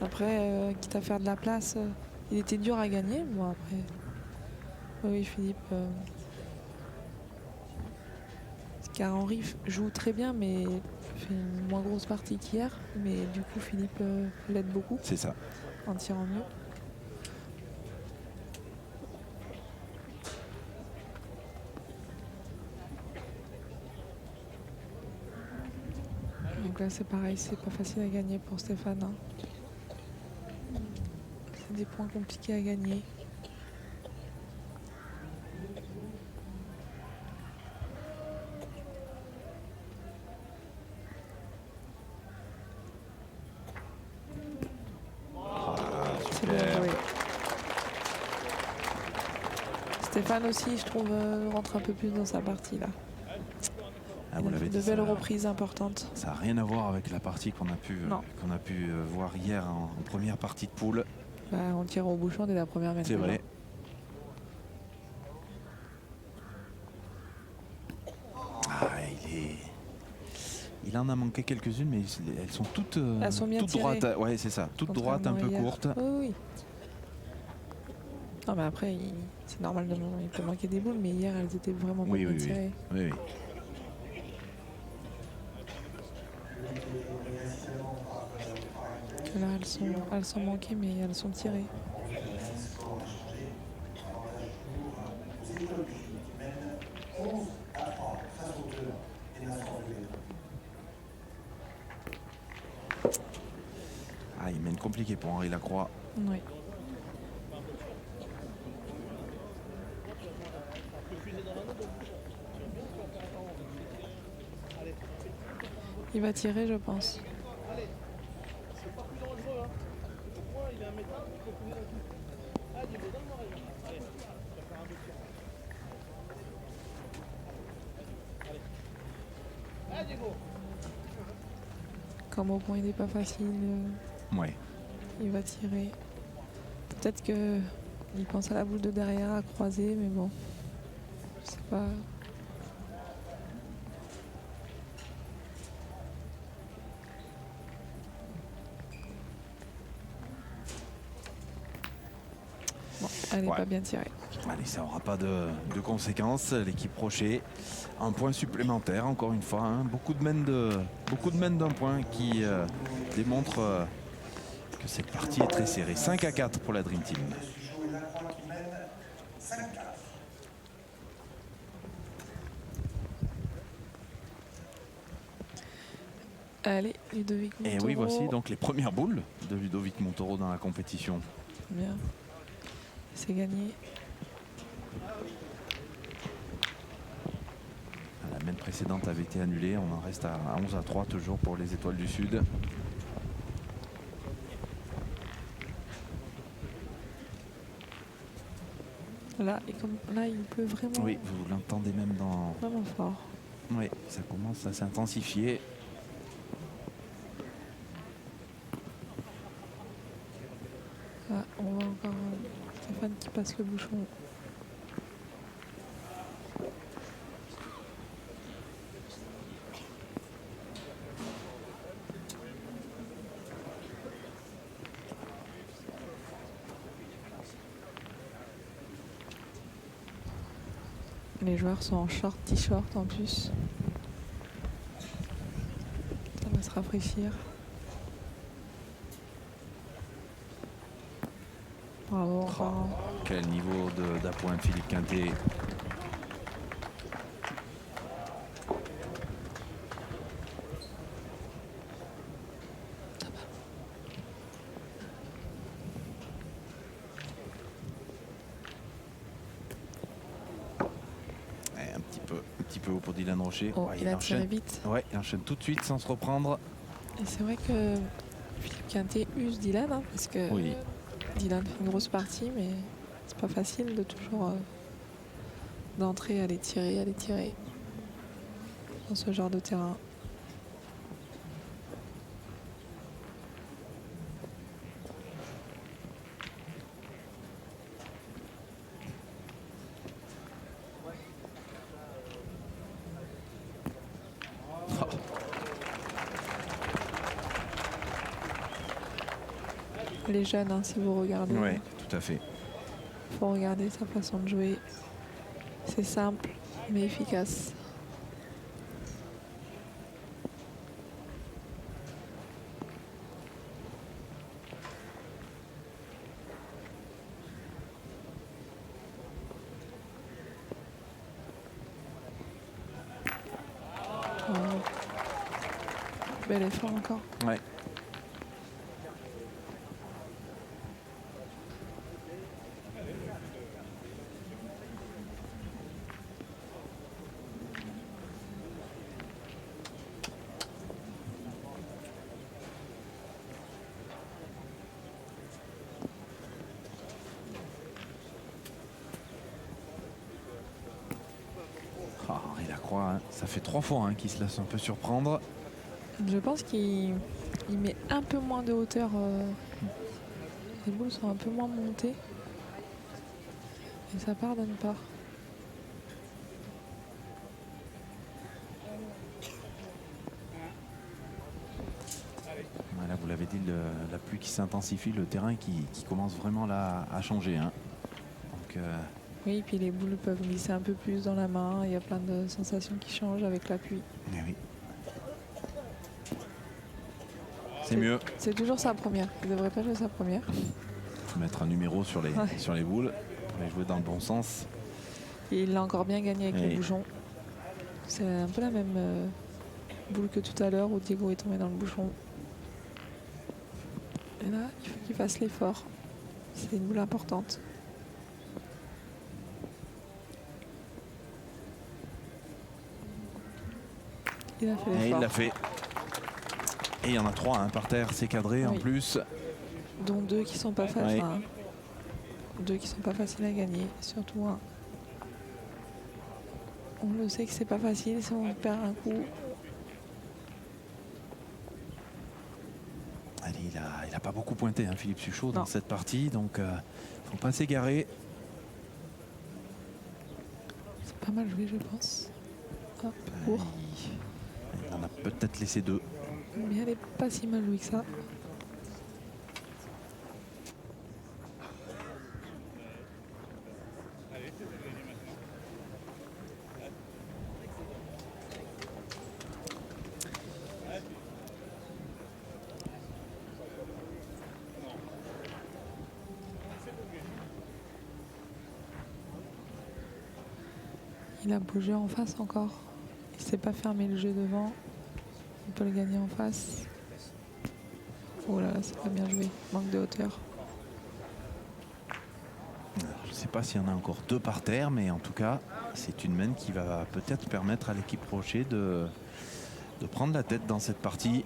Après, quitte à faire de la place, il était dur à gagner. Bon, après. Oui, Philippe. Car Henri joue très bien, mais fait une moins grosse partie qu'hier. Mais du coup, Philippe l'aide beaucoup C'est ça. en tirant mieux. Donc là, c'est pareil, c'est pas facile à gagner pour Stéphane. Hein. C'est des points compliqués à gagner. Stéphane aussi, je trouve, rentre un peu plus dans sa partie là. Ah, vous Il a l'avez fait de dit, belles ça- reprises importantes. Ça n'a rien à voir avec la partie qu'on a pu, Non. voir hier en première partie de poule. Bah, on tire au bouchon dès la première manche. C'est vrai. Ah, il en a manqué quelques-unes, mais elles sont toutes, Elles sont bien toutes tirées. droites. Ouais, c'est ça. Toutes droites, un peu Contrairement à hier. courtes. Oui, oui. Non, mais après, c'est normal, il peut manquer des boules, mais hier, elles étaient vraiment pas Oui, bien oui, oui. tirées. Oui, oui. Là, elles sont manquées, mais elles sont tirées. Ah, il mène compliqué pour Henri Lacroix. Oui. Il va tirer, je pense. Comme au point il n'est pas facile, Ouais. il va tirer. Peut-être que il pense à la boule de derrière à croiser, mais bon, je sais pas. Bon, elle n'est Ouais. pas bien tirée. Allez, ça n'aura pas de conséquences. L'équipe Rocher, un point supplémentaire, encore une fois. Hein. Beaucoup de mènes d'un point qui démontrent que cette partie est très serrée. 5-4 pour la Dream Team. Suchot et Lacroix qui mènent 5-4. Allez, Ludovic Et Montoro. oui, voici donc les premières boules de Ludovic Montoro dans la compétition. Bien. C'est gagné. La main précédente avait été annulée. On en reste à 11-3 toujours pour les Étoiles du Sud. Là, et comme là, il pleut vraiment, Oui, vous l'entendez même dans... vraiment fort. Oui, ça commence à s'intensifier. Ah, on voit encore Stéphane qui passe le bouchon. Les joueurs sont en short, t-shirt en plus. Ça va se rafraîchir. Bravo encore. Quel niveau d'appoint de Philippe Quintet. Un petit peu haut pour Dylan Rocher. Oh, Ouais, il a tiré vite. Ouais, il enchaîne tout de suite sans se reprendre. Et c'est vrai que Philippe Quintet use Dylan, hein, parce que Oui. Dylan fait une grosse partie, mais c'est pas facile de toujours d'entrer, aller tirer dans ce genre de terrain. Les jeunes, hein, si vous regardez, Oui, tout à fait. faut regarder sa façon de jouer. C'est simple, mais efficace. Oh. Bel effort encore. Ouais. Ah, Henri Lacroix, hein, ça fait 3 fois qu'il se laisse un peu surprendre. Je pense qu'il met un peu moins de hauteur. Les boules sont un peu moins montées. Et ça pardonne pas. Voilà, vous l'avez dit, la pluie qui s'intensifie, le terrain qui commence vraiment là à changer. Hein. Donc, oui, puis les boules peuvent glisser un peu plus dans la main. Il y a plein de sensations qui changent avec la pluie. eh oui. C'est mieux. C'est toujours sa première. Il devrait pas jouer sa première. Faut mettre un numéro sur les boules pour les jouer dans le bon sens. Et il l'a encore bien gagné avec Oui. le bouchon. C'est un peu la même boule que tout à l'heure où Diego est tombé dans le bouchon. Et là, il faut qu'il fasse l'effort. C'est une boule importante. Il a fait Et il l'effort. l'a fait. Et il y en a 3 par terre, c'est cadré en Oui. plus. Dont 2 qui sont pas faciles. Oui. Enfin, 2 qui sont pas faciles à gagner. Surtout un. On le sait que c'est pas facile si on perd un coup. Allez, il a pas beaucoup pointé, Philippe Suchot, dans Non. cette partie. Donc, faut pas s'égarer. C'est pas mal joué, je pense. Hop, court. Il en a peut-être laissé 2. Mais elle est pas si mal jouée que ça. Il a beau jeu en face encore. Il sait pas fermer le jeu devant. On peut le gagner en face. Oh là là, c'est pas bien joué. Manque de hauteur. Je ne sais pas s'il y en a encore 2 par terre, mais en tout cas, c'est une main qui va peut-être permettre à l'équipe Rocher de prendre la tête dans cette partie.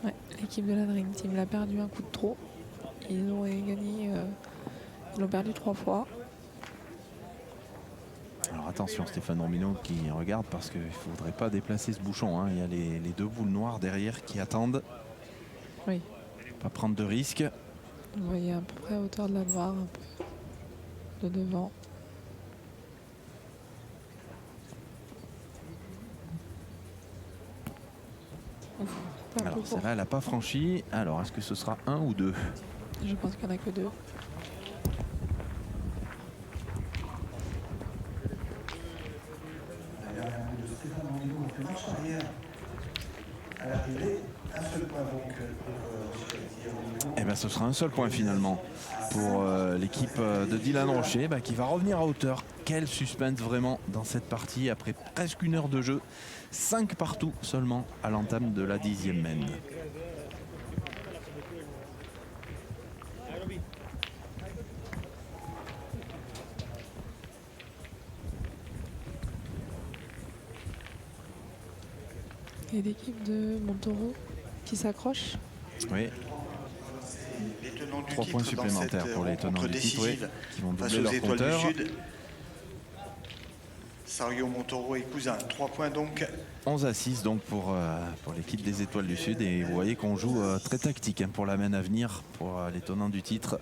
Ouais, l'équipe de la Dream Team l'a perdu un coup de trop. Ils ont gagné. Ils l'ont perdu 3 fois. Alors attention, Stéphane Romino qui regarde parce qu'il ne faudrait pas déplacer ce bouchon. Il y a les 2 boules noires derrière qui attendent. Oui. Pas prendre de risques. Vous voyez à peu près à hauteur de la noire, un peu de devant. Ouf, pas Alors beaucoup. celle-là, elle n'a pas franchi. Alors est-ce que ce sera 1 ou 2? Je pense qu'il n'y en a que 2. La dernière boule de Stéphane Romino a fait marche arrière à l'arrivée. Un seul point donc pour Romino. Eh bien ce sera un seul point finalement pour l'équipe de Dylan Rocher qui va revenir à hauteur. Quel suspense vraiment dans cette partie après presque 1 heure de jeu. 5 partout seulement à l'entame de la 10e main. Et l'équipe de Montaureau qui s'accroche. Oui, Les tenants du 3 titre points dans supplémentaires cette pour les tenants rencontre du titre, décisive qui vont face doubler aux leur Étoiles compteur. du Sud. Sario, Montaureau et Cousin. 3 points donc. 11-6 donc pour l'équipe des Étoiles du Sud. Et vous voyez qu'on joue très tactique pour la main à venir, pour les tenants du titre,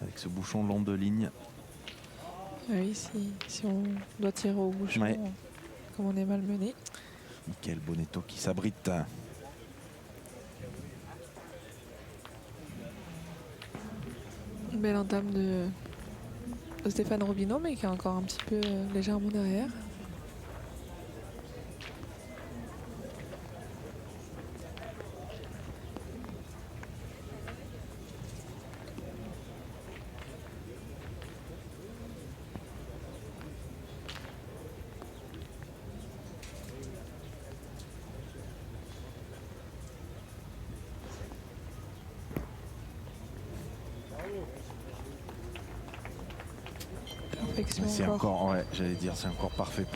avec ce bouchon long de ligne. Oui, si on doit tirer au bouchon, Ouais. comme on est malmené. Michael Bonetto qui s'abrite. Une belle entame de Stéphane Robineau, mais qui est encore un petit peu légèrement derrière. Perfection C'est encore, ouais, j'allais dire, c'est encore parfait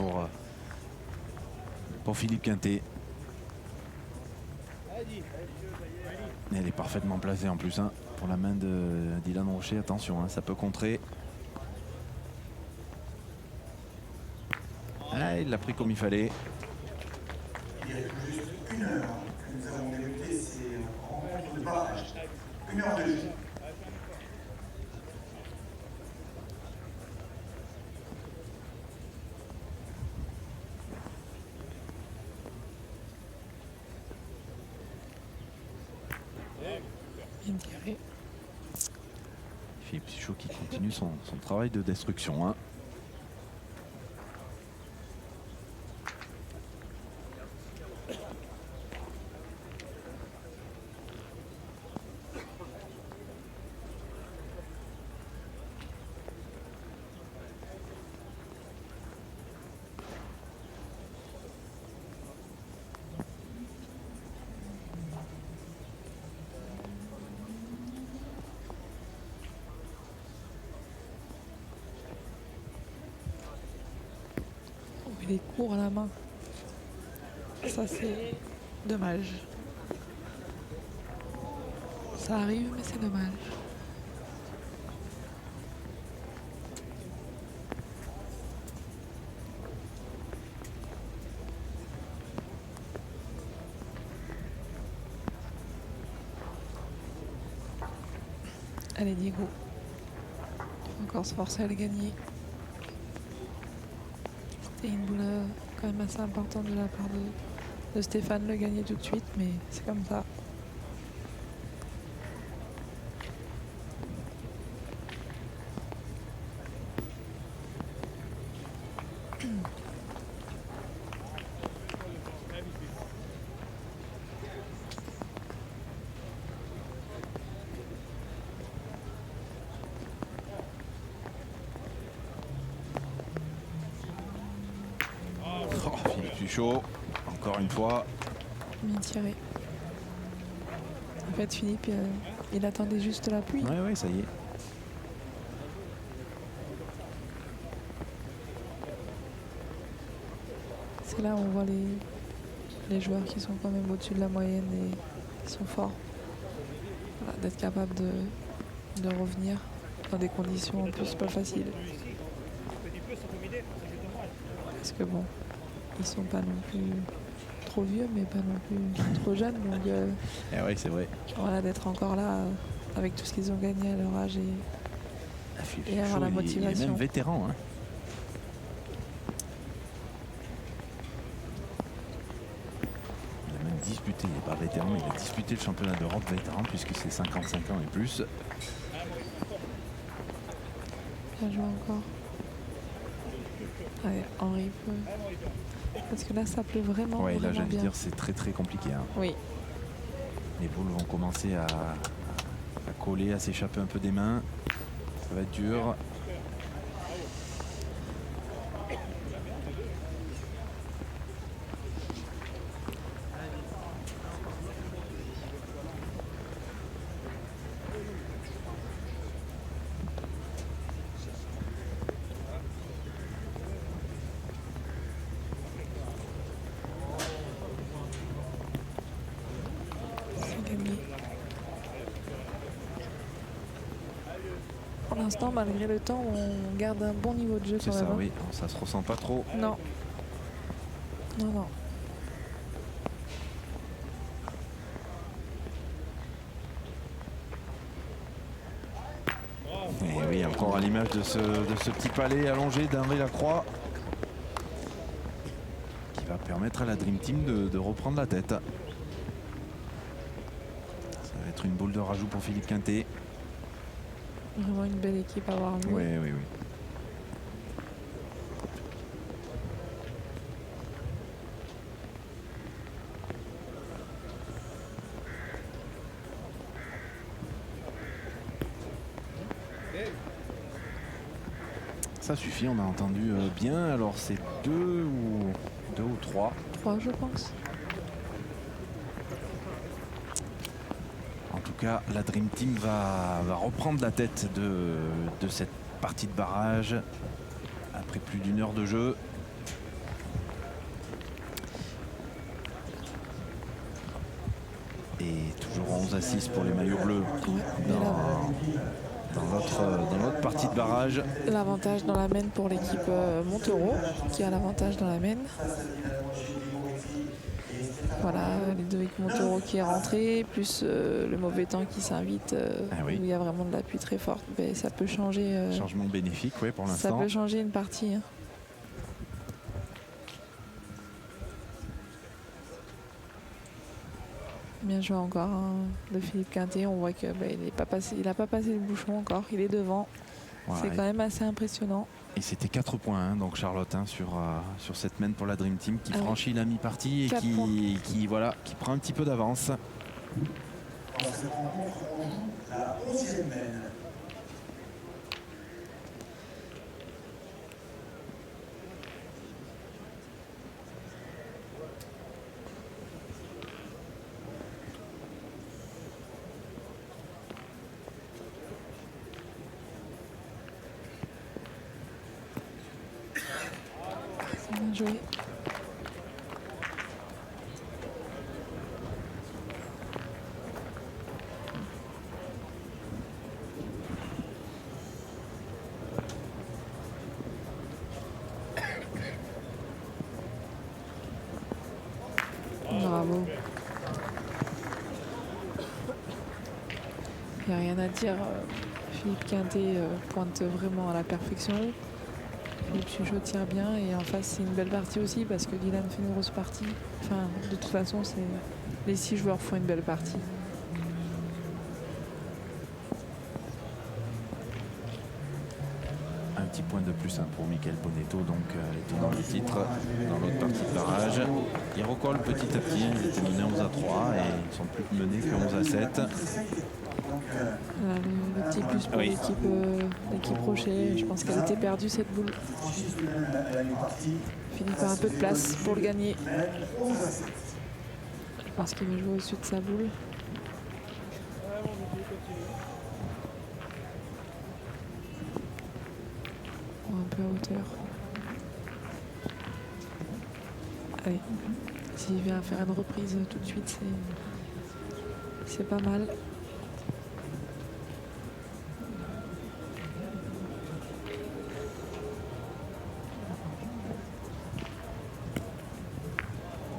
pour Philippe Quintet. Elle est parfaitement placée en plus, hein, pour la main de Dylan Rocher. Attention, hein, ça peut contrer. Ah, il l'a pris comme il fallait. Il y a tout juste 1 heure que nous avons débuté ces rencontres de barrage. 1 heure de jeu. Bien tiré. Philippe Pichot qui continue son travail de destruction, hein. Il est court à la main. Ça, c'est dommage. Ça arrive, mais c'est dommage. Allez, Diego. Encore se forcer à le gagner. C'était une boule quand même assez importante de la part de Stéphane, le gagner tout de suite, mais c'est comme ça. Philippe Pichot, encore une fois. Bien tiré. En fait, Philippe, il attendait juste la pluie. Ouais, ça y est. C'est là où on voit les joueurs qui sont quand même au-dessus de la moyenne et qui sont forts. Voilà, d'être capable de revenir dans des conditions en plus pas faciles. Parce que bon, ils sont pas non plus trop vieux, mais pas non plus trop jeunes. Donc Eh oui, c'est vrai. voilà, d'être encore là avec tout ce qu'ils ont gagné à leur âge Philippe et avoir Pichot, la il est motivation. même vétéran, hein. Il a même disputé, il n'est pas vétéran, mais il a disputé le championnat d'Europe vétéran puisque c'est 55 ans et plus. Bien joué encore. Allez, Henri peut. Parce que là, ça pleut vraiment. Ouais, là, vraiment j'allais bien. dire, c'est très très compliqué, hein. Oui. Les boules vont commencer à coller, à s'échapper un peu des mains. Ça va être dur. C'est gagné. Pour l'instant, malgré le temps, on garde un bon niveau de jeu C'est quand ça, même. oui. Ça se ressent pas trop. Non. Non, non. Et oui, encore à l'image de ce petit palais allongé d'Henri Lacroix qui va permettre à la Dream Team de reprendre la tête. Ça va être une boule de rajout pour Philippe Quintet. Vraiment une belle équipe à avoir joué. Oui. Ça suffit, on a entendu bien. Alors c'est 2 ou 3. 3, je pense. En tout cas, la Dream Team va reprendre la tête de cette partie de barrage après plus d'1 heure de jeu. Et toujours 11 à 6 pour les maillots bleus Ouais, dans l'autre partie de barrage. l'avantage dans la main pour l'équipe Montaureau, qui a l'avantage dans la main. Voilà, Ludovic Montaureau qui est rentré, plus le mauvais temps qui s'invite, où il y a vraiment de la pluie très forte. Ben, ça peut changer. Changement bénéfique, oui, pour l'instant. Ça peut changer une partie. Hein. Bien joué encore de Philippe Quintet. On voit qu'il n'a pas passé le bouchon encore. Il est devant. Voilà, c'est quand même assez impressionnant. Et c'était 4 points, hein, donc Charlotte, hein, sur cette main pour la Dream Team qui franchit la mi-partie et qui prend un petit peu d'avance. Dans cette rencontre, on joue la 11e main. Bien joué. Bravo. Il n'y a rien à dire. Philippe Quintet pointe vraiment à la perfection. Philippe Suchot tire bien et en face c'est une belle partie aussi parce que Dylan fait une grosse partie. Enfin, de toute façon, les 6 joueurs font une belle partie. Un petit point de plus, hein, pour Michael Bonetto, donc tenant du titre dans l'autre partie de barrage. Il recolle petit à petit, ils étaient menés 11 à 3 et ils ne sont plus menés que 11 à 7. Le petit plus pour l'équipe Rocher. Je pense qu'elle était perdue cette boule. Philippe a un peu de place pour le gagner. Je pense qu'il va jouer au-dessus de sa boule. Un peu à hauteur. Allez, s'il vient faire une reprise tout de suite, c'est pas mal.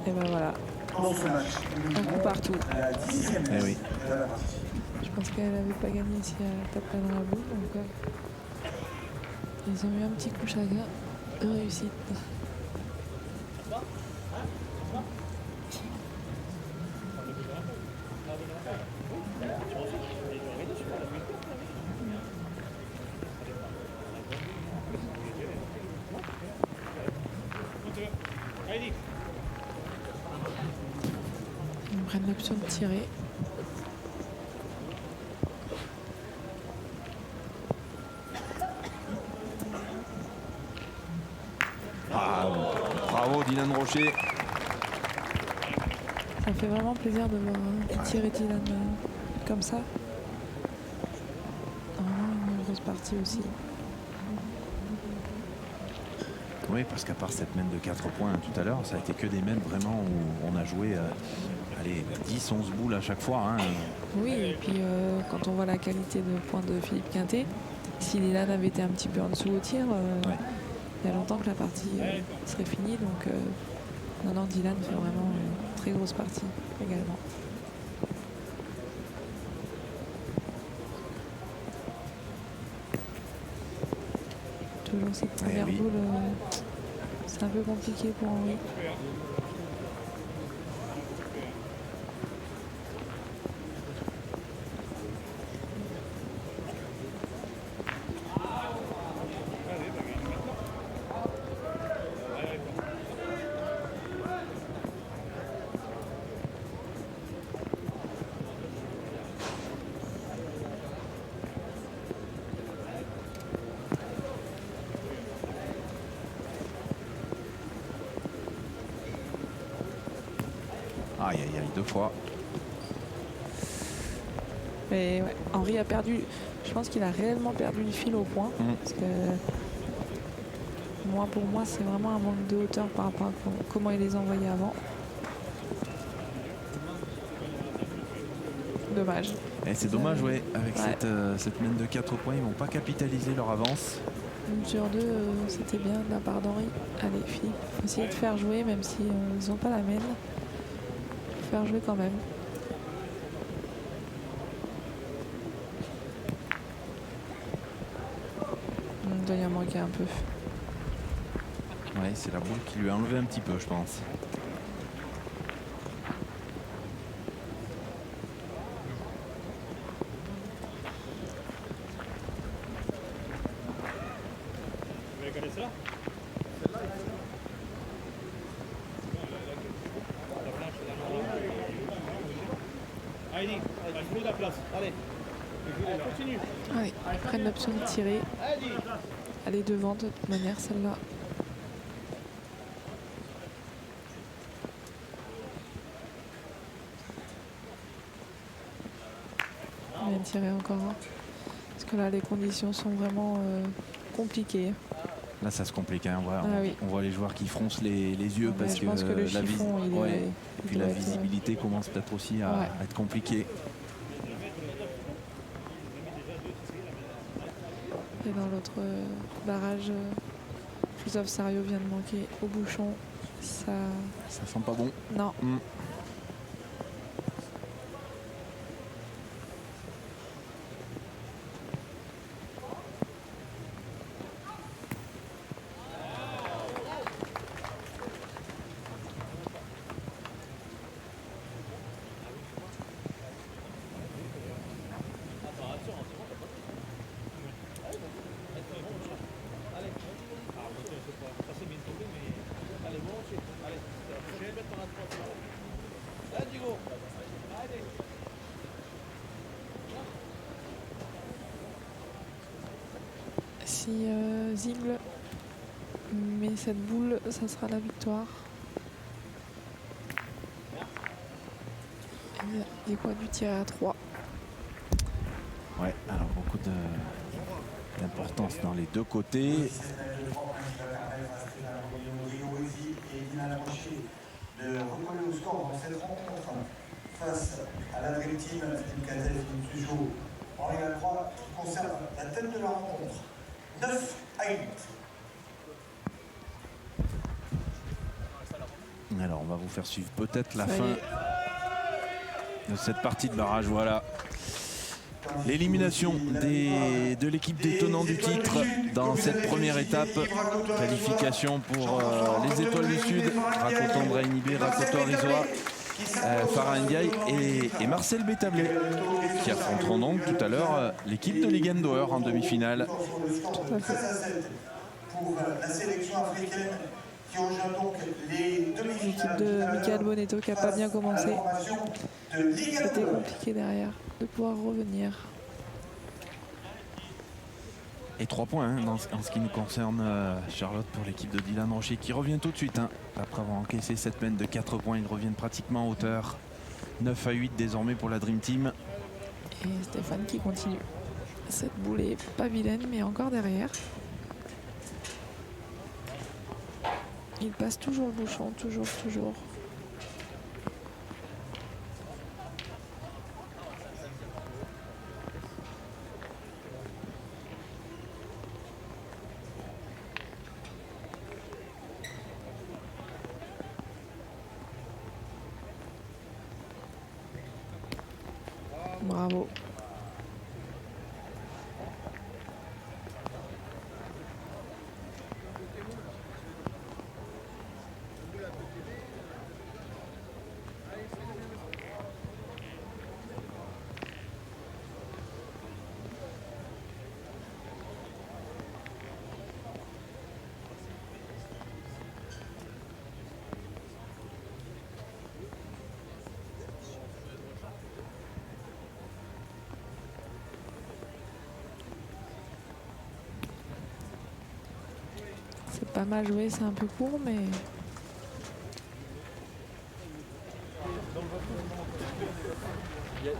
Et ben voilà. Un coup partout. Eh oui. Je pense qu'elle n'avait pas gagné si elle tape pas dans la boule. Donc, ils ont eu un petit coup chacun de réussite. Ils prennent l'option de tirer. Bravo Dylan Rocher. Ça fait vraiment plaisir de voir tirer Dylan comme ça. Vraiment une grosse partie aussi. Oui, parce qu'à part cette main de 4 points tout à l'heure, ça a été que des mains vraiment où on a joué 10-11 boules à chaque fois. Hein. Oui, et puis quand on voit la qualité de points de Philippe Quintet, si Dylan avait été un petit peu en dessous au tir, il y a longtemps que la partie serait finie. Donc non, Dylan fait vraiment une très grosse partie également. Toujours cette première boule, c'est un peu compliqué pour Henri. Aïe, 2 fois. Mais ouais, Henri a perdu, je pense qu'il a réellement perdu le fil au point. Parce que pour moi, c'est vraiment un manque de hauteur par rapport à comment il les envoyait avant. Dommage. Et c'est dommage, ouais, avec Ouais. cette mène de 4 points, ils vont pas capitaliser leur avance. Une sur deux, c'était bien de la part d'Henri. Allez, Philippe, faut essayer de faire jouer, même si ils n'ont pas la mène. Faire jouer quand même. Il doit y en manquer un peu. Ouais, c'est la boule qui lui a enlevé un petit peu, je pense. Vous voulez connaître celle-là? Heidi, il faut de la place. Allez. On continue. Allez, ils prennent l'option de tirer. Heidi. Elle est devant de toute manière, celle-là. On vient de tirer encore un. Parce que là, les conditions sont vraiment compliquées. Là, ça se complique. Hein. Ah oui. On voit les joueurs qui froncent les yeux Ouais, parce je pense que le la, chiffon, il est- ouais. Et il puis doit la être, visibilité commence peut-être aussi à Ouais. être compliquée. Et dans l'autre barrage, Christophe Sariot vient de manquer au bouchon. Ça... Ça sent pas bon. Non. Si Zigle met cette boule, ça sera la victoire. Il y a quoi du tirer à 3. Ouais, alors beaucoup d'importance dans les deux côtés. De recoller au score dans cette rencontre face à la Dream Team, Team Catel, Team Sujo, Henri Lacroix, qui conserve la tête de la rencontre. 9 à 8. Alors, on va vous faire suivre peut-être la Ça y fin est. de cette partie de barrage. Voilà. L'élimination de l'équipe des tenants du titre dans cette première étape. Qualification pour les Étoiles du Sud, Rakoto André-Inhibé, Rakoto Arizoa, Farah Ndiaye et Marcel Bétablé, qui affronteront donc tout à l'heure l'équipe de Ligendauer en demi-finale. Tout à fait. 13 à 7 pour la sélection africaine qui rejoint donc les demi-finales. L'équipe de Michael Bonetto qui n'a pas bien commencé. De C'était Ligue compliqué derrière de pouvoir revenir. Et 3 points hein, en ce qui nous concerne, Charlotte, pour l'équipe de Dylan Rocher qui revient tout de suite. Hein. Après avoir encaissé cette mène de 4 points, ils reviennent pratiquement en hauteur. 9 à 8 désormais pour la Dream Team. Et Stéphane qui continue. Cette boule est pas vilaine, mais encore derrière. Il passe toujours le bouchon, toujours. Bravo. C'est pas mal joué, c'est un peu court, mais Il y a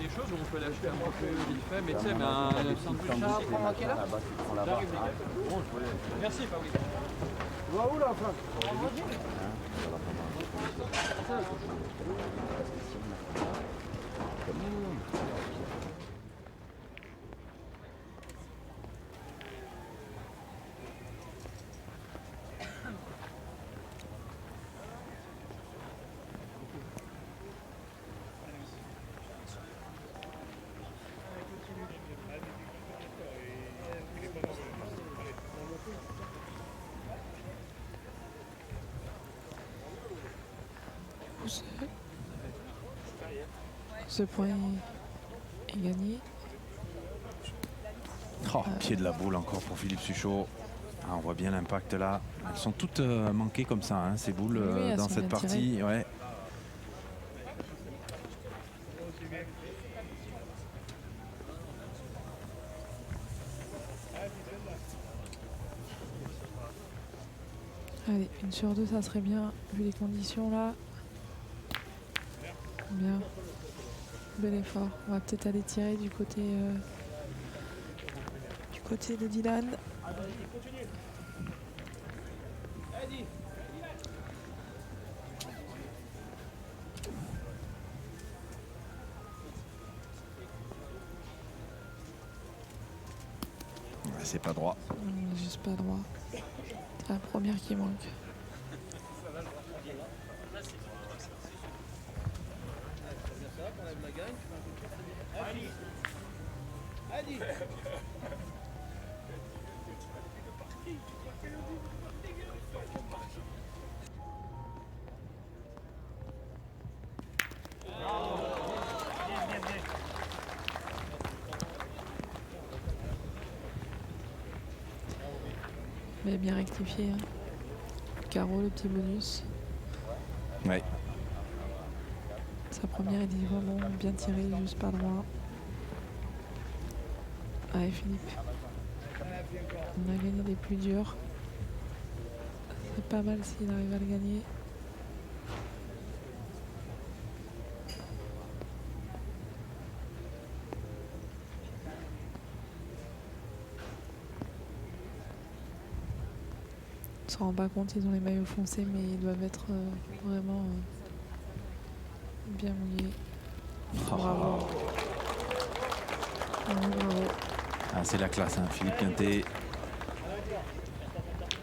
des choses où on peut lâcher un peu vite fait, mais tu sais, un sandwich. Merci, Pauli. Ce point est gagné. Oh, pied de la boule encore pour Philippe Suchot. Ah, on voit bien l'impact là. Elles sont toutes manquées comme ça, hein, ces boules Oui, elles dans sont cette bien partie. Ouais. Allez, 1 sur 2, ça serait bien, vu les conditions là. Bien. Bel effort. On va peut-être aller tirer du côté de Dylan. Ouais, c'est pas droit. Juste pas droit. C'est la première qui manque. Mais bien rectifié. Hein. Carreau, le petit bonus. Ouais. Sa première, il dit vraiment bien tiré, juste pas droit. Allez Philippe. On a gagné des plus durs. C'est pas mal s'il arrive à le gagner. On se rend pas compte, ils ont les maillots foncés, mais ils doivent être vraiment bien mouillés. Bravo. Bravo. Ah, c'est la classe, hein, Philippe Quintet.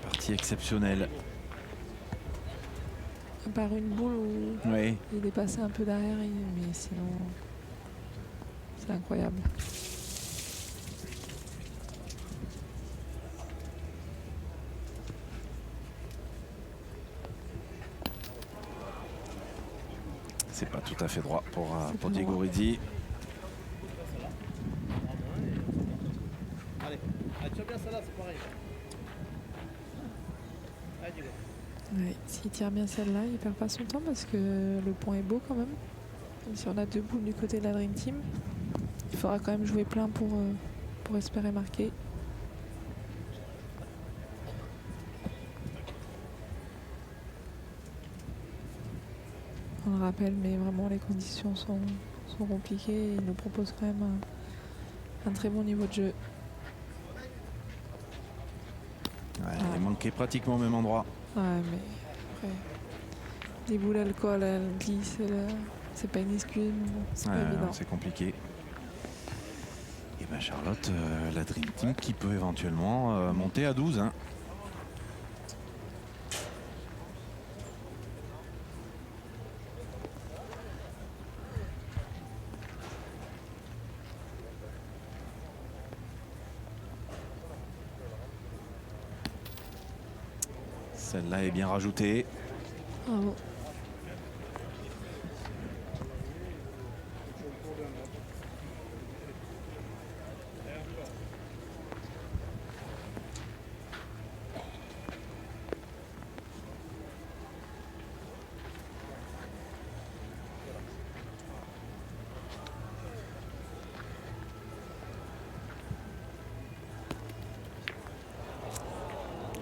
Partie exceptionnelle. À part une boule où Oui. il est passé un peu derrière, mais sinon, c'est incroyable. C'est pas tout à fait droit pour pas Diego droit. Rizzi. Allez, tu as bien celle-là, c'est pareil. Allez, Diego. Ouais, s'il tire bien celle-là, il perd pas son temps parce que le point est beau quand même. Même si on a 2 boules du côté de la Dream Team, il faudra quand même jouer plein pour espérer marquer. On le rappelle, mais vraiment les conditions sont compliquées et il nous propose quand même un très bon niveau de jeu. Ouais, il manquait pratiquement au même endroit. Ouais, mais après, les boules alcool, elles glissent, c'est pas une excuse, mais bon, c'est pas évident. C'est compliqué. Et ben Charlotte, la Dream Team qui peut éventuellement monter à 12. Hein. Celle-là est bien rajoutée. Bravo.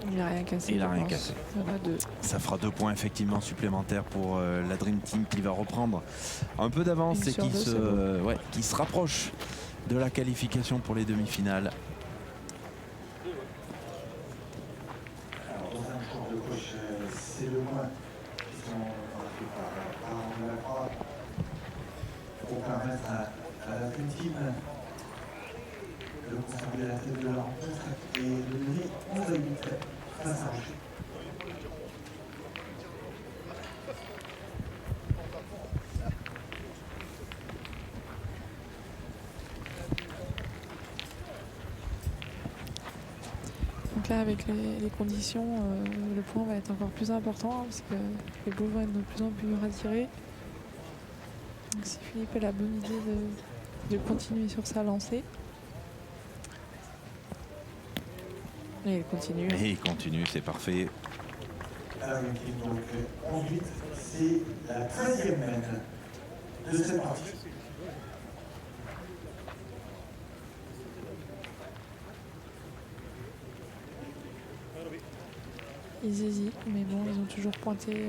Il n'a rien cassé. Il n'a rien cassé. Il y en a 2. Ça fera 2 points effectivement supplémentaires pour la Dream Team qui va reprendre un peu d'avance Une et sur qui deux, se, c'est bon. qui se rapproche de la qualification pour les demi-finales. Alors, dans un tour de gauche, c'est le point qui sont marqués par la croix pour permettre à conserver la tête de la rencontre et de mener 11 à 8 face à Rocher. Donc là, avec les conditions, le point va être encore plus important hein, parce que les boules vont être de plus en plus retirées. Donc si Philippe a la bonne idée de continuer sur sa lancée. Et il continue. Et il continue, c'est parfait. Alors, donc 11-8, c'est la 13e mène de cette partie. Ils hésitent, mais bon, ils ont toujours pointé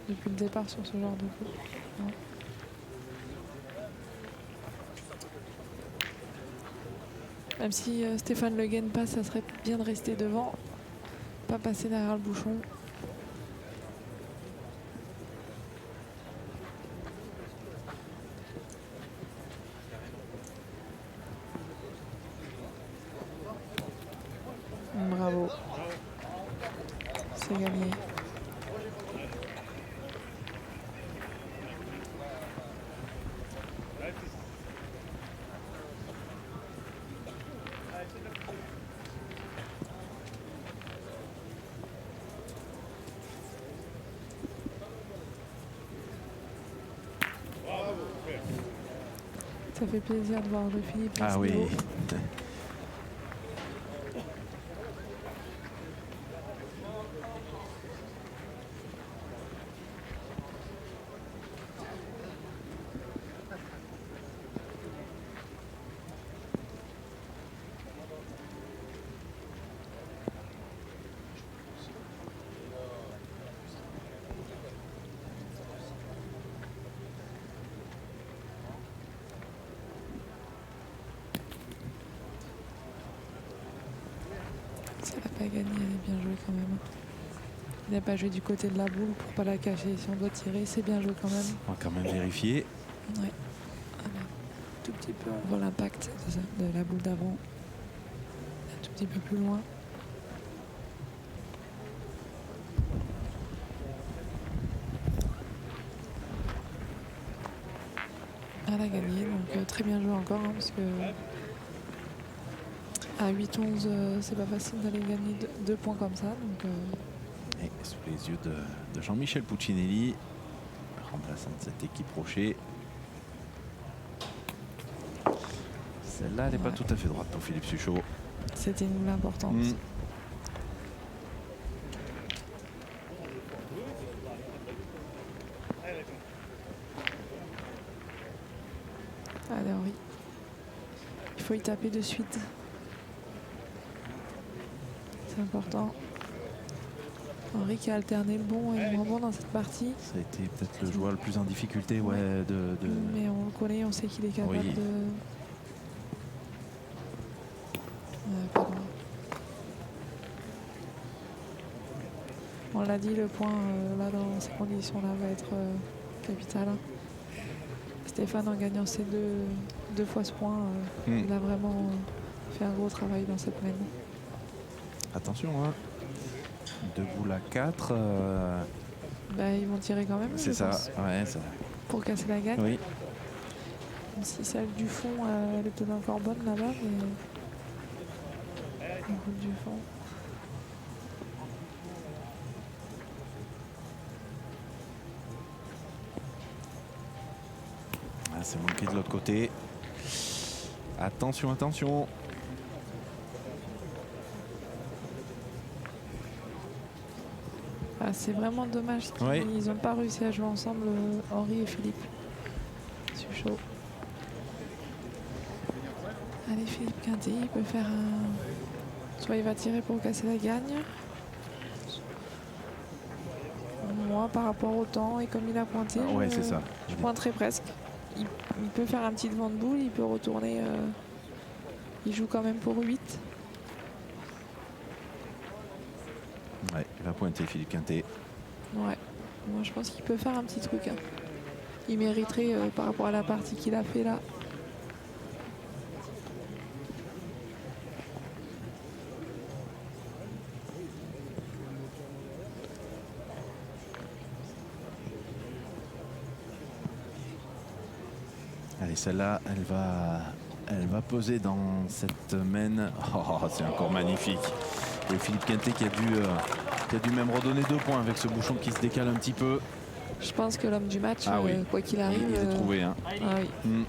depuis le départ sur ce genre de coup. Ouais. Même si Stéphane Le Guen passe, ça serait bien de rester devant, pas passer derrière le bouchon. Bravo. C'est gagné. Ça fait plaisir de voir le Philippe. Ah oui. Ça n'a pas gagné, elle est bien jouée quand même. Il n'a pas joué du côté de la boule pour pas la cacher. Si on doit tirer, c'est bien joué quand même. On va quand même vérifier. Ouais. Un tout petit peu, on voit l'impact de la boule d'avant. Un tout petit peu plus loin. Elle a gagné, donc très bien joué encore, hein, parce que à 8-11, c'est pas facile d'aller gagner deux points comme ça. Donc, Et sous les yeux de Jean-Michel Puccinelli, remplaçant de cette équipe Rocher. Celle-là, elle n'est pas tout à fait droite pour Philippe Suchot. c'était une boule importante. Allez Henri, il faut y taper de suite. C'est important. Henri qui a alterné le bon et le moins bon dans cette partie. Ça a été peut-être le joueur le plus en difficulté ouais, Mais on le connaît, on sait qu'il est capable oui. de... pardon. On l'a dit, le point là dans ces conditions-là va être capital. Stéphane, en gagnant ces deux fois ce point, il a vraiment fait un gros travail dans cette mène. Attention, hein. 2 boules à 4. Bah, ils vont tirer quand même. C'est ça, ouais, ça. Pour casser la gagne. Oui. Même si celle du fond, elle était encore bonne là-bas, mais la boule du fond. Ah, c'est manqué de l'autre côté. Attention, attention. Ah, c'est vraiment dommage qu'ils n'ont pas réussi à jouer ensemble, Henri et Philippe. C'est chaud. Allez, Philippe Quintet, il peut faire un... Soit il va tirer pour casser la gagne. Moi, par rapport au temps, et comme il a pointé, ouais, c'est ça. Je pointerai presque. Il peut faire un petit devant de boule, il peut retourner. Il joue quand même pour 8. Ouais, il va pointer Philippe Quintet. Ouais, moi je pense qu'il peut faire un petit truc. Hein. Il mériterait par rapport à la partie qu'il a fait là. Allez, celle-là, elle va peser dans cette main. Oh, c'est encore magnifique. Et Philippe Quintet qui a dû même redonner 2 points avec ce bouchon qui se décale un petit peu. Je pense que l'homme du match, Ah oui. quoi qu'il arrive. Il est trouvé. Hein. Ah oui.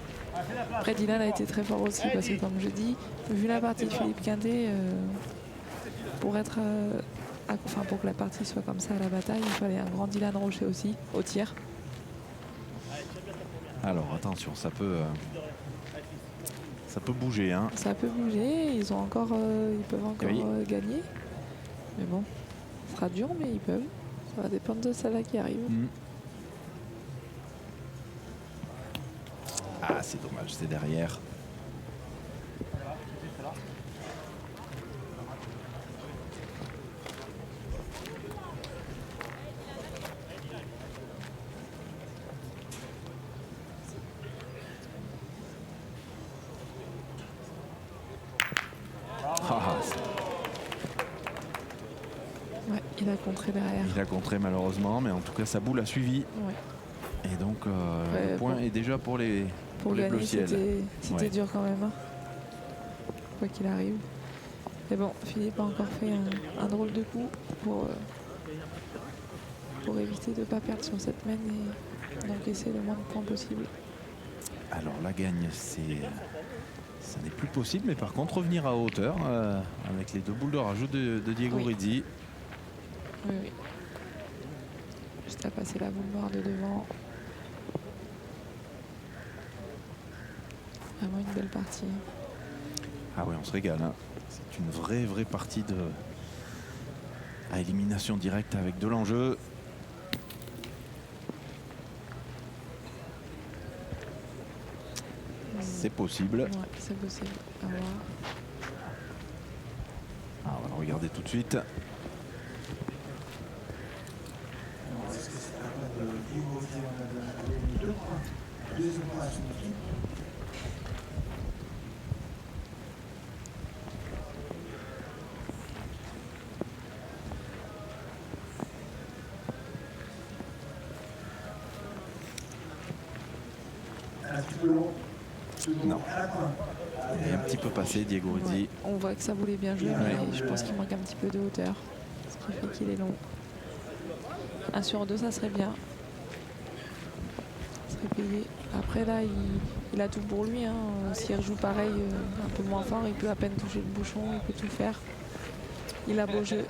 Après, Dylan a été très fort aussi parce que, comme je dis, vu la partie de Philippe Quintet, pour que la partie soit comme ça à la bataille, il fallait un grand Dylan Rocher aussi au tir. Alors attention, ça peut bouger. Hein. Ça peut bouger, ils peuvent encore gagner. Mais bon, ce sera dur, mais ils peuvent. Ça va dépendre de celle-là qui arrive. Ah, c'est dommage, c'est derrière. Ouais, il a contré derrière. Il a contré malheureusement, mais en tout cas sa boule a suivi. Ouais. Et donc le point est déjà pour les gagner, Bleu Ciel. C'était dur quand même. Hein. Quoi qu'il arrive. Mais bon, Philippe a encore fait un drôle de coup pour éviter de ne pas perdre sur cette main et d'encaisser le moins de points possible. Alors la gagne, ça n'est plus possible, mais par contre revenir à hauteur avec les 2 boules de rajout de Diego Rizzi. Oui. Juste à passer la boule noire de devant. Vraiment une belle partie. Ah oui, on se régale. Hein. C'est une vraie partie à élimination directe avec de l'enjeu. C'est possible. Ouais, c'est possible. À voir. Ah, on va regarder tout de suite. Est-ce que c'est la peine de Diego Rizzi en a donné 2 points, 2 points à son équipe? Un petit peu long. Non. Il est un petit peu passé, Diego Rizzi. Ouais, on voit que ça voulait bien jouer, mais je pense qu'il manque un petit peu de hauteur. Ce qui fait qu'il est long. 1 sur 2, ça serait bien. Ça serait payé. Après, là, il a tout pour lui. Hein. S'il rejoue pareil, un peu moins fort, il peut à peine toucher le bouchon, il peut tout faire. Il a beau jeu.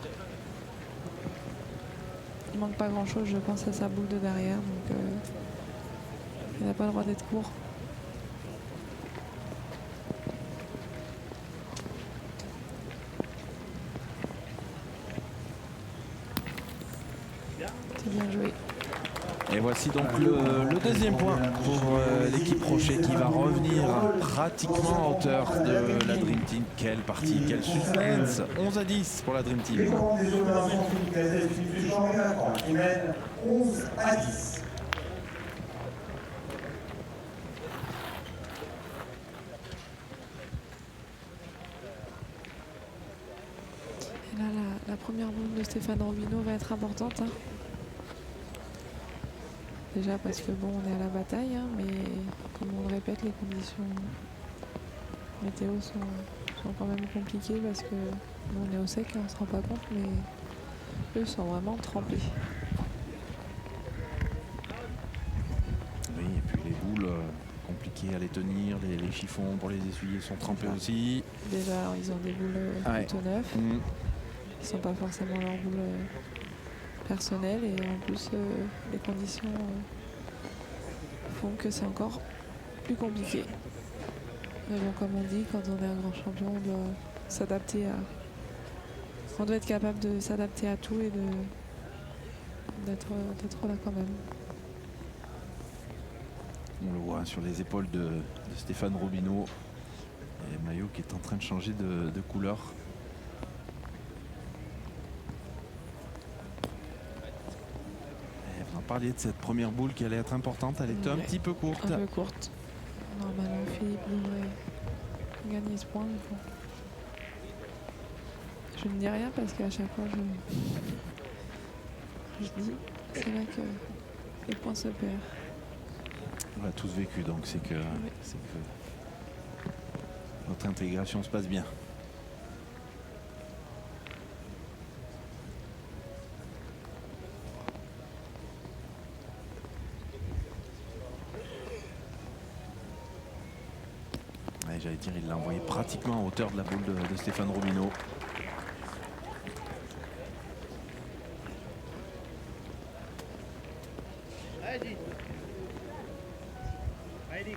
Il manque pas grand-chose, je pense, à sa boule de derrière. Donc, il n'a pas le droit d'être court. C'est bien joué. Et voici donc le deuxième point pour l'équipe Rocher qui va revenir pratiquement à hauteur de la Dream Team. Quelle partie, quel suspense. 11-10 pour la Dream Team. Les comptes des opérations Philippe Quintet, Philippe Duchamp et Lacroix qui mènent 11-10. Et là, la première boule de Stéphane Robineau va être importante. Hein. Déjà parce que bon, on est à la bataille, hein, mais comme on le répète, les conditions météo sont quand même compliquées parce que nous, on est au sec, on ne se rend pas compte, mais eux sont vraiment trempés. Oui, et puis les boules compliquées à les tenir, les chiffons pour les essuyer sont trempés aussi. Déjà, ils ont des boules plutôt neuves. Ils ne sont pas forcément leurs boules personnelles et en plus, les conditions font que c'est encore plus compliqué. Mais bon, comme on dit, quand on est un grand champion, on doit s'adapter à... On doit être capable de s'adapter à tout et d'être là quand même. On le voit sur les épaules de Stéphane Robineau. Et le maillot qui est en train de changer de couleur. Et vous en parliez de cette première boule qui allait être importante. Elle était un petit peu courte. Un peu courte. Normalement, Philippe devrait gagner ce point. Mais bon. Je ne dis rien parce qu'à chaque fois, je dis, c'est là que les points se perdent. On l'a tous vécu, donc c'est que notre intégration se passe bien. Ouais, j'allais dire, il l'a envoyé pratiquement à hauteur de la boule de Stéphane Robineau. Allez-y. Allez-y.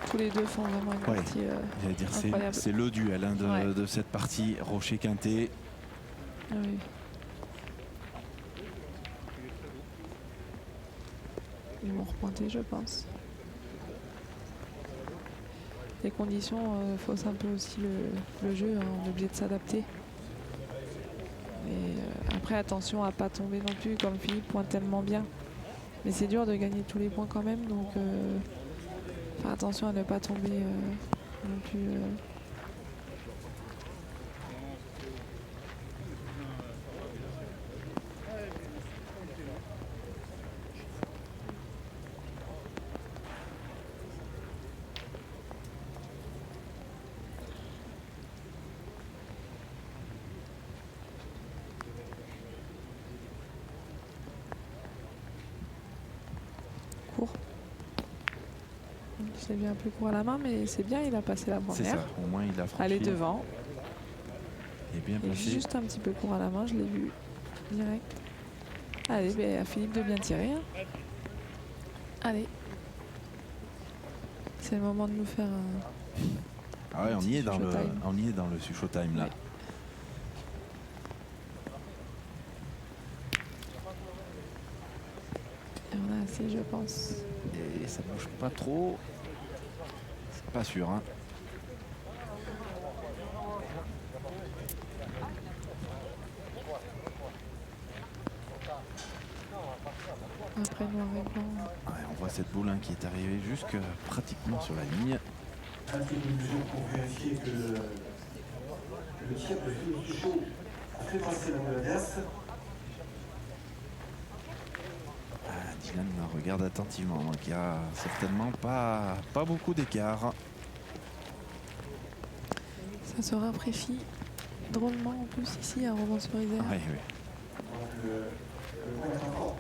Tous les deux font vraiment une Ouais, partie j'allais dire, incroyable. c'est le duel hein, Ouais. de cette partie Rocher-Quintet. Ah oui. Ils vont repointer, je pense. Les conditions faussent un peu aussi le jeu, hein. On est obligé de s'adapter. Et après, attention à pas tomber non plus, comme Philippe pointe tellement bien. Mais c'est dur de gagner tous les points quand même, donc faire attention à ne pas tomber non plus. Court. C'est bien plus court à la main, mais c'est bien, il a passé la C'est première. ça, au moins il a franchi. Elle est devant. Il est bien Il est placé. juste un petit peu court à la main, je l'ai vu direct. Allez, ben, à Philippe de bien tirer. Hein. Allez. C'est le moment de nous faire un... Ah ouais, on y est dans le, Showtime. on y est dans le Showtime là. Ouais. Et on a assez, je pense. Et ça bouge pas trop. C'est pas sûr. Hein. Après noir et blanc. Ouais, on voit cette boule hein, qui est arrivée jusque pratiquement sur la ligne. Un petit peu de mesure pour vérifier que le tir de Philippe Duchot a fait passer la boule adverse. Ah, Dylan regarde attentivement, donc il n'y a certainement pas beaucoup d'écart. Ça se rafraîchit drôlement en plus ici à Romans-sur-Isère. Ouais, ouais. Donc le point est encore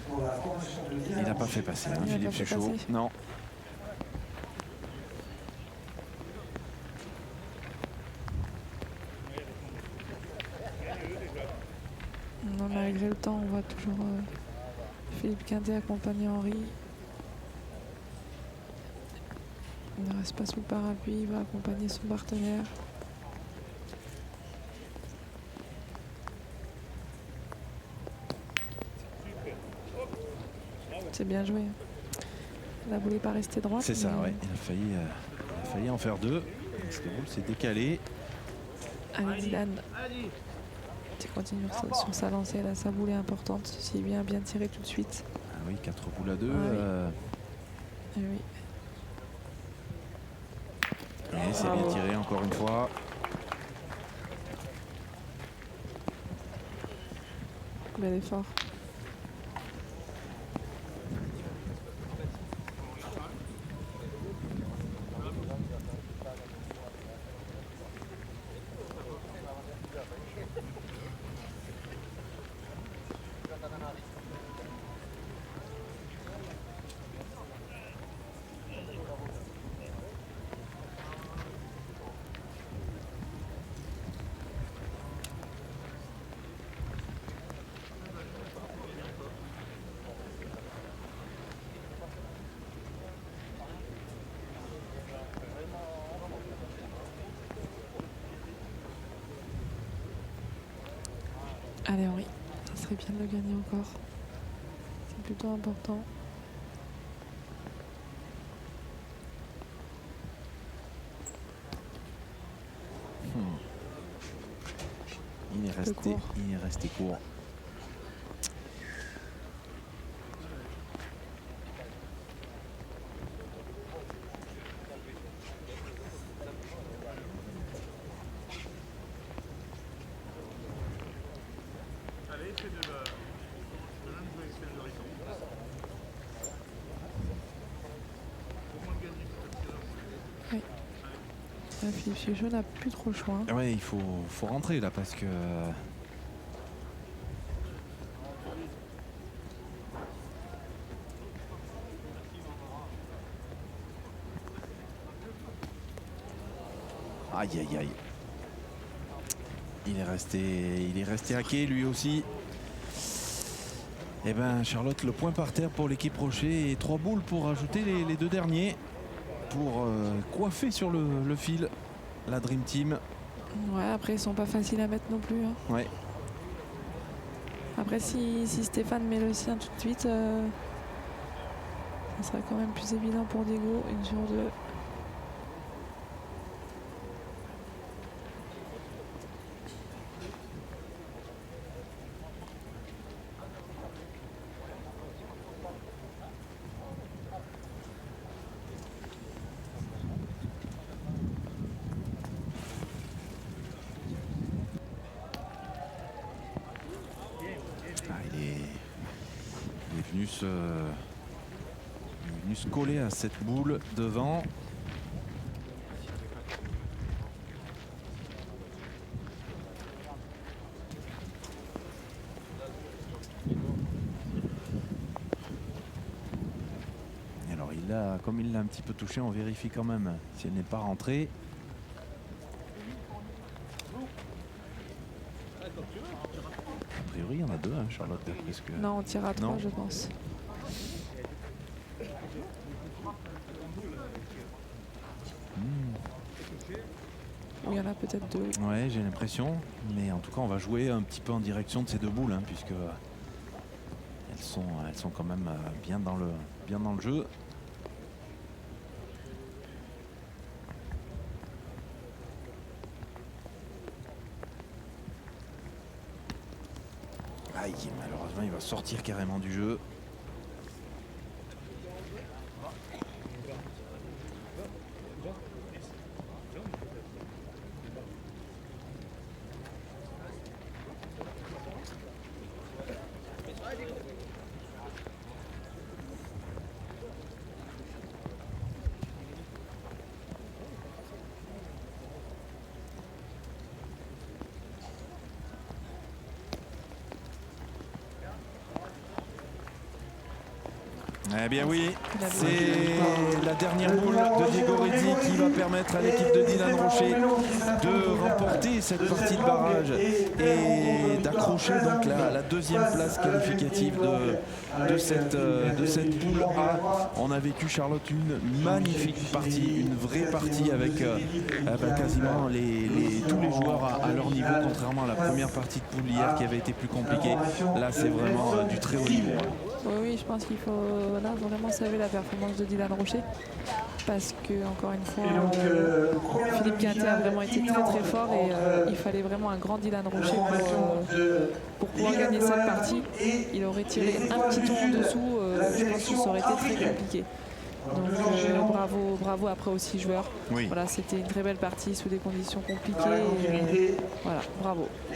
pour la formation de Dylan. Il n'a pas fait passer hein, Il a Philippe pas fait Duchot. passer. Non. Non, malgré le temps, on voit toujours Philippe Quintet accompagner Henri. Il ne reste pas sous le parapluie, il va accompagner son partenaire. C'est bien joué. La boule n'est pas restée droite. C'est ça, mais- ouais. Il a failli en faire deux. Cette boule s'est décalée. Allez, Dylan. Tu continues sur sa lancée, là, sa boule est importante. S'il vient bien tirer tout de suite. Ah oui, 4 boules à 2. Eh oui. Et c'est bien Bravo. tiré encore une fois. Bel effort. Allez Henri, ça serait bien de le gagner encore. C'est plutôt important. Il est resté court. Philippe Suchot n'a plus trop le choix. Ouais, il faut rentrer là parce que. Aïe aïe aïe. Il est resté à quai lui aussi. Et ben Charlotte, le point par terre pour l'équipe Rocher et 3 boules pour ajouter les 2 derniers pour coiffer sur le fil la Dream Team. Ouais, après ils sont pas faciles à mettre non plus. Hein. Ouais. Après si Stéphane met le sien tout de suite, ça serait quand même plus évident pour Diego, 1 sur 2. Il est venu se coller à cette boule devant. Et alors comme il l'a un petit peu touché, on vérifie quand même si elle n'est pas rentrée. A priori, il y en a 2, hein, Charlotte, d'après ce que... Non, on tire à 3, Non. je pense. Ou il y en a peut-être 2. Oui. Ouais, j'ai l'impression. Mais en tout cas, on va jouer un petit peu en direction de ces 2 boules, hein, puisque elles sont quand même bien dans le jeu. Aïe, malheureusement, il va sortir carrément du jeu. Eh bien oui, c'est la dernière boule de Diego Rizzi qui va permettre à l'équipe de Dylan Rocher de remporter cette partie de barrage et d'accrocher donc la 2e place qualificative de cette poule A. On a vécu, Charlotte, une magnifique partie, une vraie partie avec quasiment tous les joueurs à leur niveau, contrairement à la première partie de poule hier qui avait été plus compliquée. Là, c'est vraiment du très haut niveau. Oui, je pense qu'il faut là vraiment saluer la performance de Dylan Rocher parce que, encore une fois, Philippe Quintet a vraiment été très très fort et il fallait vraiment un grand Dylan Rocher pour pouvoir gagner cette partie. Il aurait tiré un petit ton en dessous, je pense que ça aurait été très compliqué. Donc bravo après aux 6 joueurs. Oui. Voilà, c'était une très belle partie sous des conditions compliquées. Et, voilà, bravo.